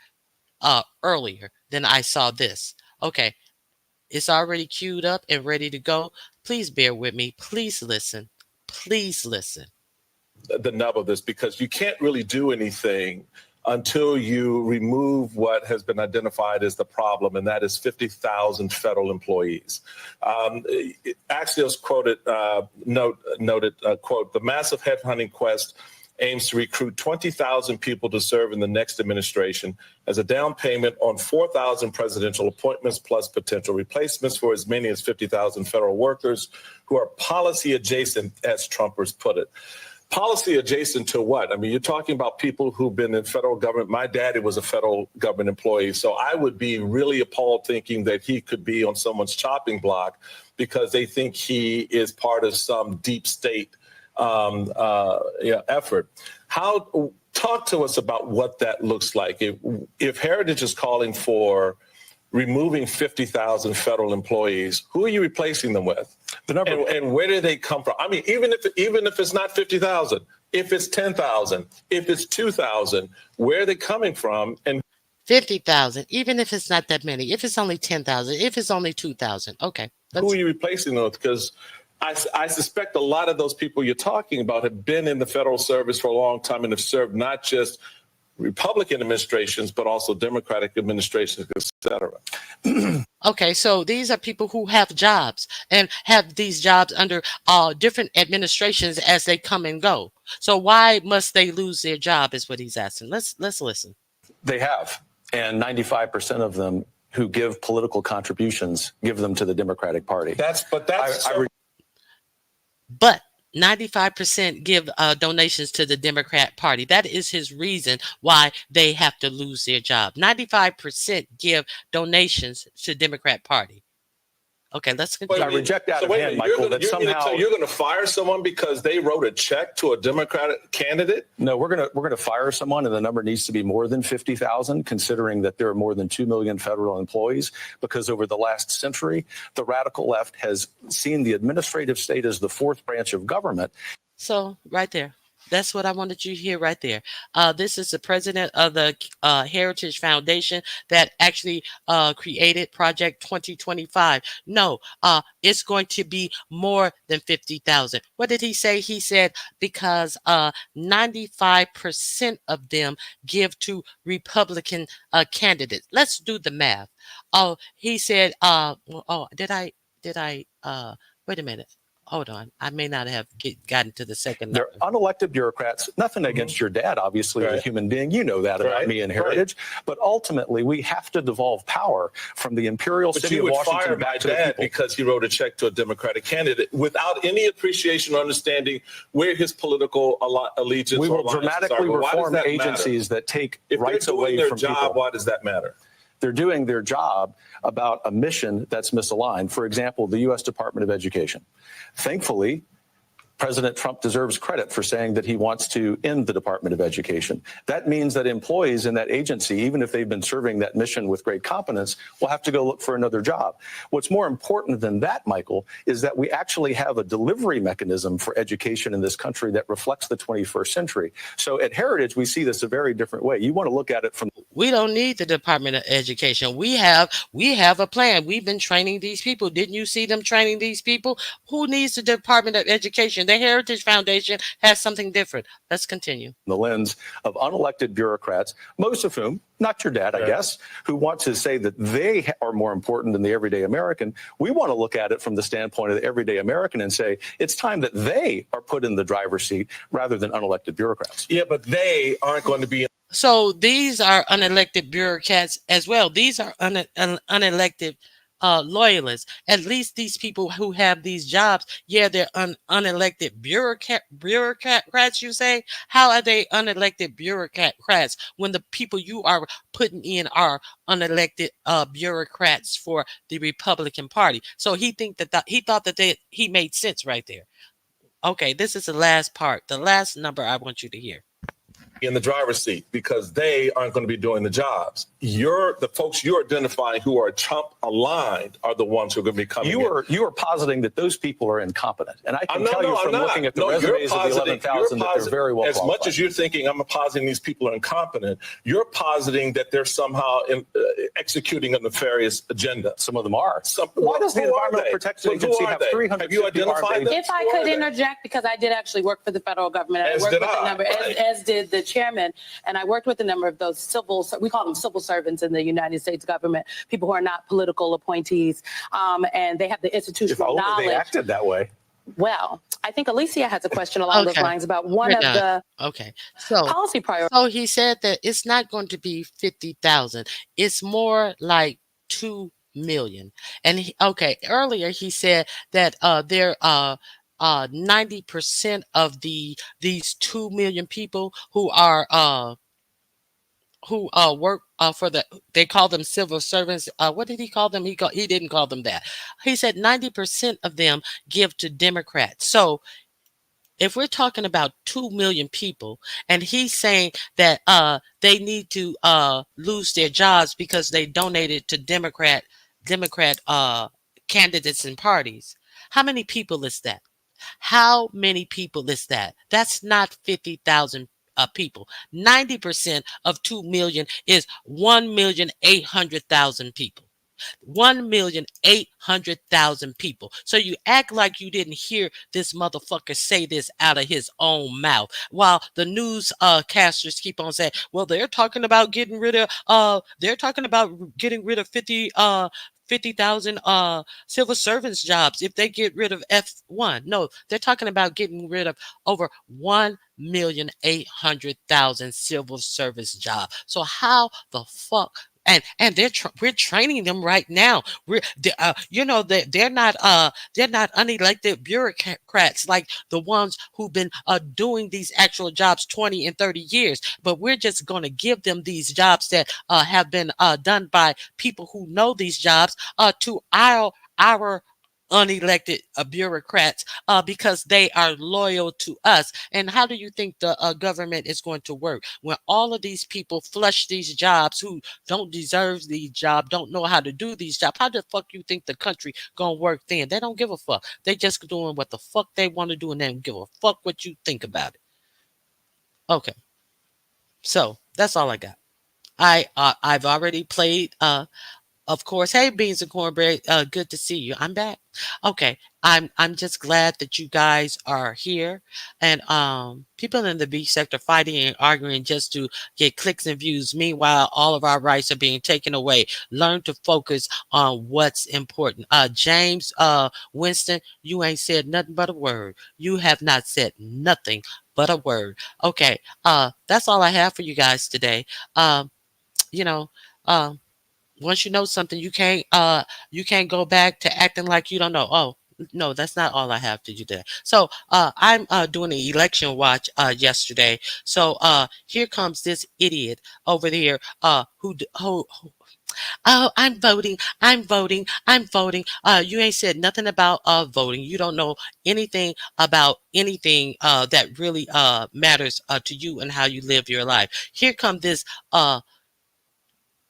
earlier. Then I saw this. Okay. It's already queued up and ready to go. Please bear with me. Please listen. Please listen. The nub of this, because you can't really do anything until you remove what has been identified as the problem, and that is 50,000 federal employees. Axios noted, quote, the massive headhunting quest aims to recruit 20,000 people to serve in the next administration as a down payment on 4,000 presidential appointments plus potential replacements for as many as 50,000 federal workers who are policy adjacent, as Trumpers put it. Policy adjacent to what? I mean, you're talking about people who've been in federal government. My daddy was a federal government employee, so I would be really appalled thinking that he could be on someone's chopping block because they think he is part of some deep state effort. Talk to us about what that looks like. If Heritage is calling for removing 50,000 federal employees, who are you replacing them with? And where do they come from? I mean, even if it's not 50,000, if it's 10,000, if it's 2,000, where are they coming from? And 50,000, even if it's not that many, if it's only 10,000, if it's only 2,000, okay. Who are you replacing them with? Because I suspect a lot of those people you're talking about have been in the federal service for a long time and have served not just Republican administrations, but also Democratic administrations, et cetera. Okay, so these are people who have jobs and have these jobs under different administrations as they come and go. So why must they lose their job is what he's asking. Let's listen. They have, and 95% of them who give political contributions give them to the Democratic Party. But 95% give donations to the Democrat Party. That is his reason why they have to lose their job. 95% give donations to Democrat Party. Okay, let's continue. I reject out of wait a hand, minute, Michael, that somehow you're going to fire someone because they wrote a check to a Democratic candidate? No, we're going to fire someone, and the number needs to be more than 50,000, considering that there are more than 2 million federal employees. Because over the last century, the radical left has seen the administrative state as the fourth branch of government. So right there. That's what I wanted you to hear right there. This is the president of the Heritage Foundation that actually created Project 2025. No, it's going to be more than 50,000. What did he say? He said because 95% of them give to Republican candidates. Let's do the math. Oh, he said, did I, wait a minute. Hold on. I may not have gotten to the second number. They're unelected bureaucrats. Nothing against your dad, obviously, as a human being. You know that about me and Heritage. But ultimately, we have to devolve power from the imperial city of Washington fire my back to the dad people. because he wrote a check to a Democratic candidate without any appreciation or understanding where his political allegiance. We will alliances dramatically are. Why does reform that agencies that take if rights they're doing away their from job, people. why does that matter? They're doing their job about a mission that's misaligned. For example, the U.S. Department of Education. Thankfully, President Trump deserves credit for saying that he wants to end the Department of Education. That means that employees in that agency, even if they've been serving that mission with great competence, will have to go look for another job. What's more important than that, Michael, is that we actually have a delivery mechanism for education in this country that reflects the 21st century. So at Heritage, we see this a very different way. You want to look at it from... We don't need the Department of Education. We have a plan. We've been training these people. Didn't you see them training these people? Who needs the Department of Education? The Heritage Foundation has something different. Let's continue. The lens of unelected bureaucrats, most of whom, not your dad, I guess, who want to say that they are more important than the everyday American. We want to look at it from the standpoint of the everyday American and say it's time that they are put in the driver's seat rather than unelected bureaucrats. Yeah, but they aren't going to be. So these are unelected bureaucrats as well. These are unelected loyalists. At least these people who have these jobs, yeah, they're unelected bureaucrats, you say? How are they unelected bureaucrats when the people you are putting in are unelected bureaucrats for the Republican Party? So he thought that he made sense right there. Okay, this is the last part, the last number I want you to hear. In the driver's seat because they aren't going to be doing the jobs. The folks you're identifying who are Trump aligned are the ones who are going to be coming. You are positing that those people are incompetent, and I can tell you from looking at the resumes of the 11,000 that they're very well qualified. As much as you're thinking I'm positing these people are incompetent, you're positing that they're somehow executing a nefarious agenda. Some of them are. Why does the Environmental Protection Agency have 300? Have you identified them? If I could interject, because I did actually work for the federal government, I worked with a number, as did the chairman, and I worked with a number of those we call them civil servants in the United States government, people who are not political appointees, and they have the institutional knowledge. If only they acted that way. Well, I think Alicia has a question along those lines about one of the policy priorities. So he said that it's not going to be 50,000. It's more like 2 million. And earlier he said that there 90% of these 2 million people who work for they call them civil servants. What did he call them? He didn't call them that. He said 90% of them give to Democrats. So if we're talking about 2 million people, and he's saying that they need to lose their jobs because they donated to Democrat candidates and parties, how many people is that? How many people is that? That's not 50,000 people. 90% of 2 million is 1,800,000 people. 1,800,000 people. So you act like you didn't hear this motherfucker say this out of his own mouth, while the newscasters keep on saying, well, they're talking about getting rid of 50,000 civil servants jobs if they get rid of F1. No, they're talking about getting rid of over 1,800,000 civil service jobs. So how the fuck, and we're training them right now. They're not unelected bureaucrats like the ones who've been doing these actual jobs 20 and 30 years. But we're just going to give them these jobs that have been done by people who know these jobs to our unelected bureaucrats because they are loyal to us. And how do you think the government is going to work when all of these people flush these jobs who don't deserve these jobs, don't know how to do these jobs? How the fuck you think the country gonna work then? They don't give a fuck. They just doing what the fuck they want to do and they don't give a fuck what you think about it. Okay, so that's all I got. I've already played of course. Hey, beans and cornbread. Good to see you. I'm back. Okay. I'm just glad that you guys are here. And people in the B sector fighting and arguing just to get clicks and views. Meanwhile, all of our rights are being taken away. Learn to focus on what's important. James Winston, you ain't said nothing but a word. You have not said nothing but a word. Okay. That's all I have for you guys today. You know, um once you know something, you can't go back to acting like you don't know. Oh, no, that's not all I have to do today. So I'm doing an election watch yesterday. So here comes this idiot over there who oh, I'm voting, I'm voting, I'm voting. You ain't said nothing about voting. You don't know anything about anything that really matters to you and how you live your life. Uh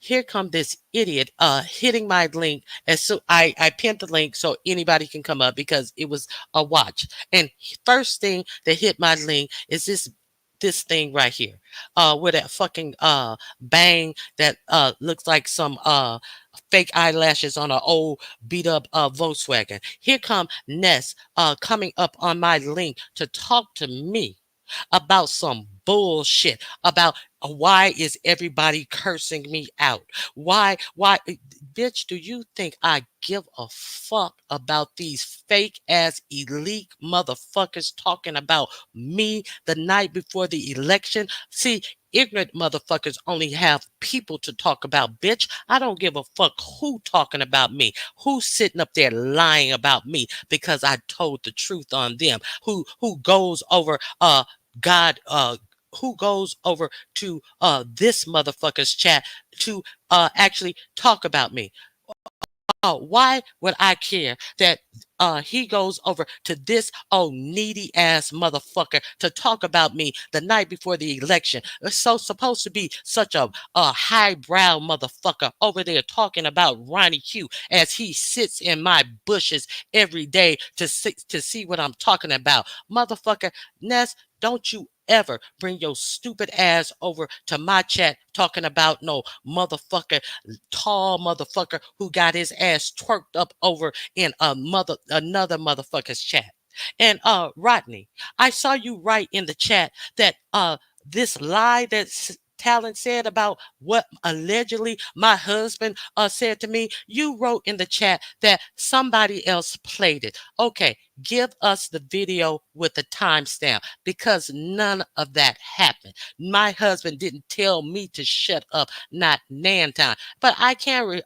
here come this idiot hitting my link, and so I pinned the link so anybody can come up because it was a watch. And first thing that hit my link is this thing right here with that fucking bang that looks like some fake eyelashes on an old beat up Volkswagen. Here come Ness coming up on my link to talk to me about some bullshit about why is everybody cursing me out? Bitch, do you think I give a fuck about these fake ass elite motherfuckers talking about me the night before the election? See, ignorant motherfuckers only have people to talk about, bitch. I don't give a fuck who talking about me, who's sitting up there lying about me because I told the truth on them, who goes over God who goes over to this motherfucker's chat to actually talk about me. Why would I care that he goes over to this needy ass motherfucker to talk about me the night before the election? It's so supposed to be such a highbrow motherfucker over there talking about Ronnie Q as he sits in my bushes every day to see what I'm talking about. Motherfucker, Ness, don't you ever bring your stupid ass over to my chat talking about no motherfucker, tall motherfucker who got his ass twerked up over in another motherfucker's chat. And Rodney, I saw you write in the chat that this lie that Talent said about what allegedly my husband said to me, you wrote in the chat that somebody else played it. Okay, give us the video with the timestamp because none of that happened. My husband didn't tell me to shut up, not nan time. But I can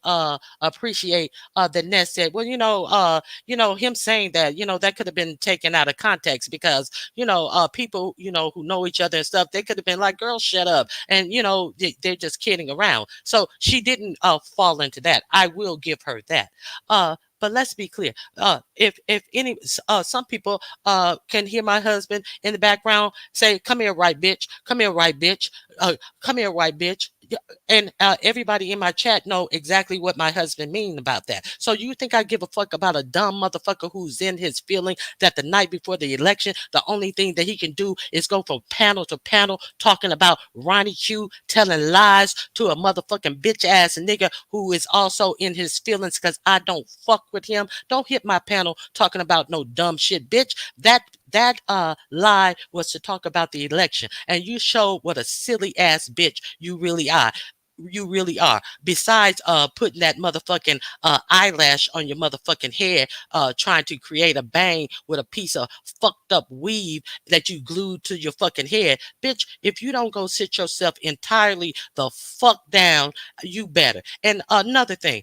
appreciate that Ness said, well, him saying that, that could have been taken out of context because, people, who know each other and stuff, they could have been like, girl, shut up. And, they're just kidding around. So she didn't fall into that. I will give her that. But let's be clear. If any some people can hear my husband in the background say, "Come here, right bitch. Come here, right bitch. Come here, right bitch." And everybody in my chat know exactly what my husband mean about that. So you think I give a fuck about a dumb motherfucker who's in his feeling that the night before the election, the only thing that he can do is go from panel to panel talking about Ronnie Q telling lies to a motherfucking bitch ass nigga who is also in his feelings because I don't fuck with him. Don't hit my panel talking about no dumb shit, bitch. That lie was to talk about the election, and you showed what a silly ass bitch you really are. you really are. Besides putting that motherfucking eyelash on your motherfucking head, trying to create a bang with a piece of fucked up weave that you glued to your fucking head. Bitch, if you don't go sit yourself entirely the fuck down, you better. And another thing,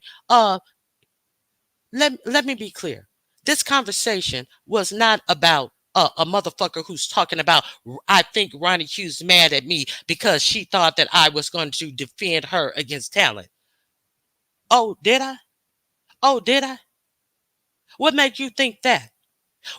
let me be clear. This conversation was not about a motherfucker who's talking about, I think Ronnie Q's mad at me because she thought that I was going to defend her against talent. Oh, did I? Oh, did I? What made you think that?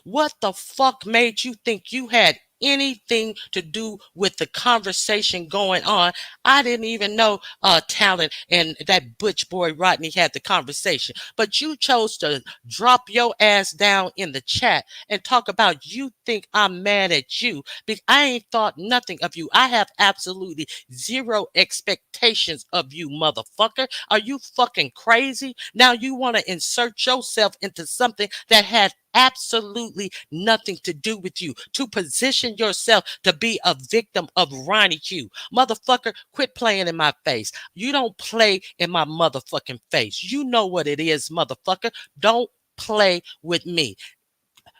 What the fuck made you think you had anything to do with the conversation going on? I didn't even know Talent and that butch boy Rodney had the conversation. But you chose to drop your ass down in the chat and talk about you think I'm mad at you because I ain't thought nothing of you. I have absolutely zero expectations of you, motherfucker. Are you fucking crazy? Now you want to insert yourself into something that had absolutely nothing to do with you, to position yourself to be a victim of Ronnie Q. Motherfucker, quit playing in my face. You don't play in my motherfucking face. You know what it is, motherfucker. Don't play with me.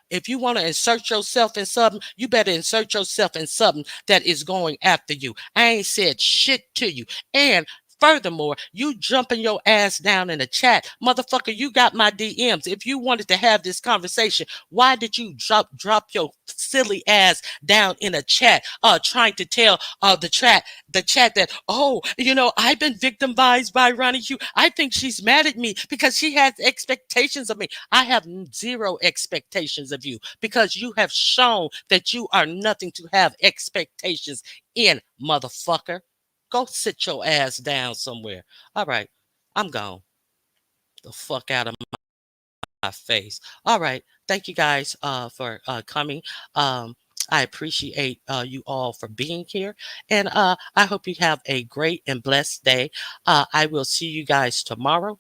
If you want to insert yourself in something, you better insert yourself in something that is going after you. I ain't said shit to you. And furthermore, you jumping your ass down in the chat. Motherfucker, you got my DMs. If you wanted to have this conversation, why did you drop your silly ass down in a chat trying to tell the chat that, oh, I've been victimized by Ronnie Q. I think she's mad at me because she has expectations of me. I have zero expectations of you because you have shown that you are nothing to have expectations in, motherfucker. Go sit your ass down somewhere. All right, I'm gone. The fuck out of my face. All right, thank you guys for coming. I appreciate you all for being here, and I hope you have a great and blessed day. I will see you guys tomorrow.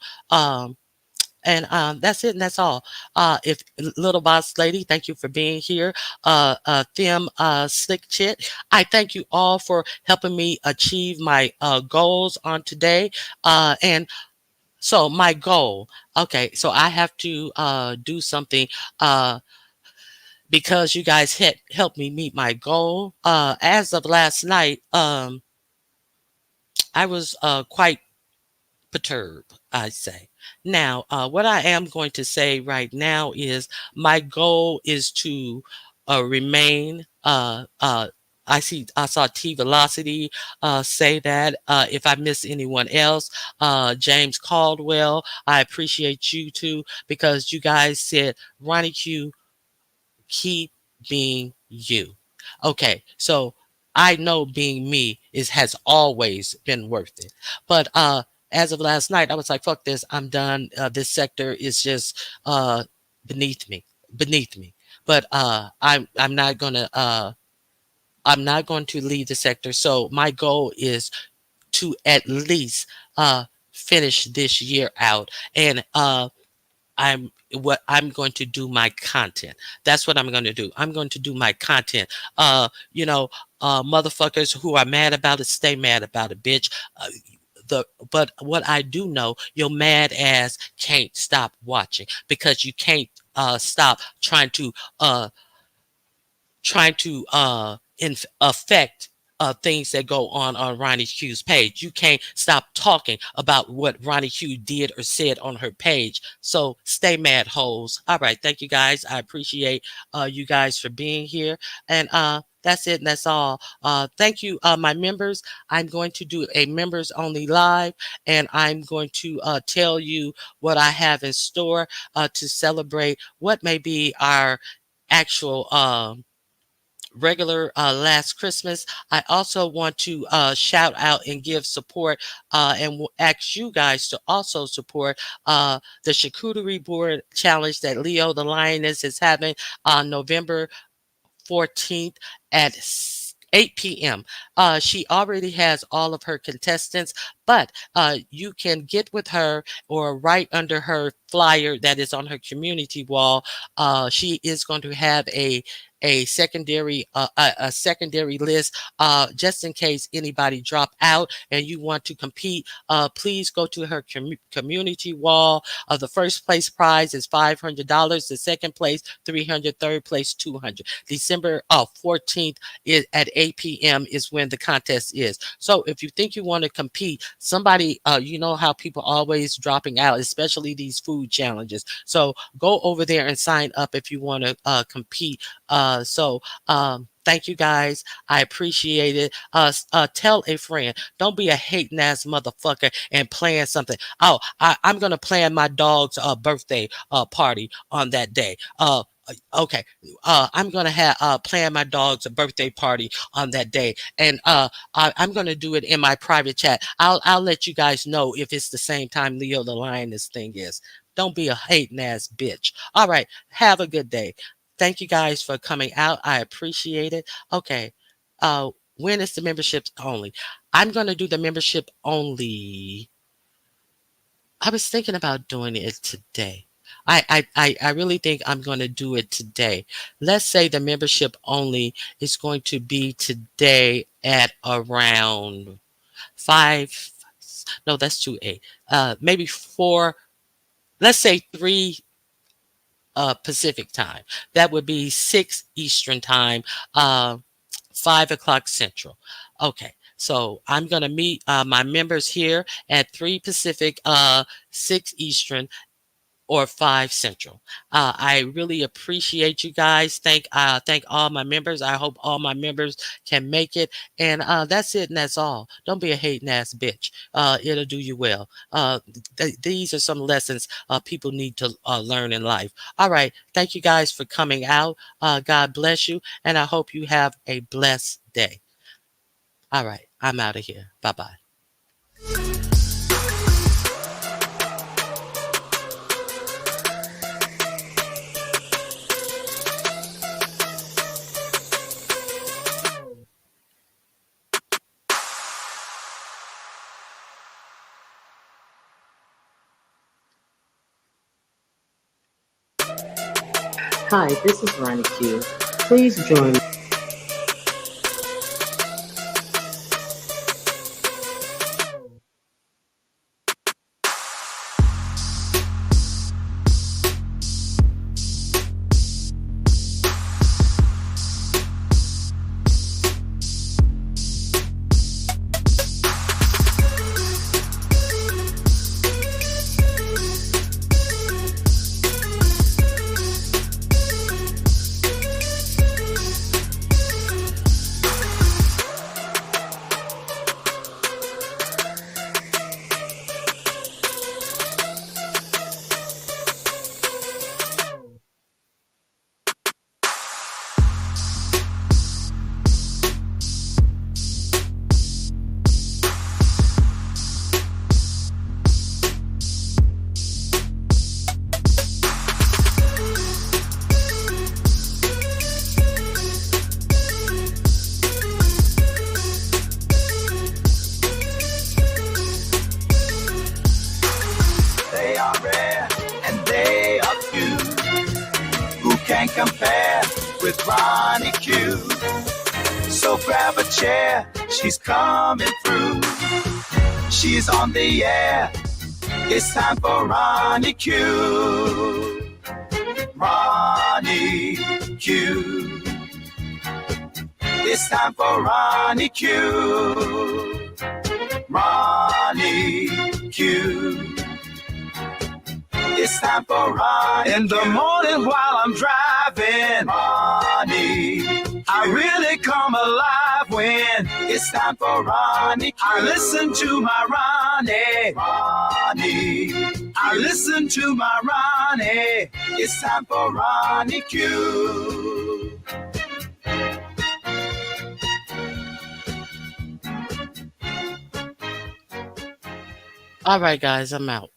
And that's it, and that's all. If little boss lady, thank you for being here. Them slick chit, I thank you all for helping me achieve my goals on today. And so my goal, okay, so I have to do something because you guys helped me meet my goal. As of last night, I was quite perturbed, I say. Now, what I am going to say right now is my goal is to remain. I saw T Velocity say that. If I miss anyone else, James Caldwell, I appreciate you too because you guys said, Ronnie Q, keep being you. Okay, so I know being me has always been worth it. But as of last night, I was like, fuck this, I'm done. This sector is just beneath me. Beneath me. But I'm not gonna I'm not going to leave the sector. So my goal is to at least finish this year out. And I'm going to do my content. That's what I'm going to do. I'm going to do my content. Motherfuckers who are mad about it, stay mad about it, bitch. But what I do know, your mad ass can't stop watching because you can't stop trying to affect things that go on Ronnie Q's page. You can't stop talking about what Ronnie Q did or said on her page. So stay mad, hoes. All right, thank you guys. I appreciate you guys for being here. And that's it, and that's all. Thank you, my members. I'm going to do a members only live, and I'm going to tell you what I have in store to celebrate what may be our actual regular last Christmas. I also want to shout out and give support and ask you guys to also support the charcuterie board challenge that Leo the Lioness is having on November 14th at 8 p.m. She already has all of her contestants, but you can get with her or right under her flyer that is on her community wall. She is going to have a secondary list, just in case anybody drop out and you want to compete. Please go to her community wall. The first place prize is $500. The second place $300. Third place $200. December 14th is at 8 p.m. is when the contest is. So if you think you want to compete, somebody, you know how people always dropping out, especially these food challenges. So go over there and sign up if you want to compete. Thank you guys. I appreciate it. Tell a friend. Don't be a hating ass motherfucker and plan something. Oh, I'm gonna plan my dog's birthday party on that day. Okay. I'm gonna have plan my dog's birthday party on that day, and I'm gonna do it in my private chat. I'll let you guys know if it's the same time Leo the Lioness thing is. Don't be a hating ass bitch. All right. Have a good day. Thank you guys for coming out. I appreciate it. Okay. When is the memberships only? I'm gonna do the membership only. I was thinking about doing it today. I really think I'm going to do it today. Let's say the membership only is going to be today at around 5. No, that's too 8. Maybe 4. Let's say 3 Pacific time. That would be 6 Eastern time, 5 o'clock Central. Okay. So I'm going to meet my members here at 3 Pacific, 6 Eastern, or 5 Central. I really appreciate you guys. Thank all my members. I hope all my members can make it. And that's it, and that's all. Don't be a hating ass bitch. It'll do you well. These are some lessons people need to learn in life. All right. Thank you guys for coming out. God bless you, and I hope you have a blessed day. All right. I'm out of here. Bye-bye. Hi, this is Ronnie Q. Please join me. can't compare with Ronnie Q. So grab a chair, she's coming through. She's on the air, it's time for Ronnie Q. Ronnie Q. It's time for Ronnie Q. Ronnie Q. It's time for Ronnie. In the morning while I'm driving, Ronnie, I really come alive when it's time for Ronnie. I listen to my Ronnie. Ronnie, I listen to my Ronnie. It's time for Ronnie Q. All right, guys, I'm out.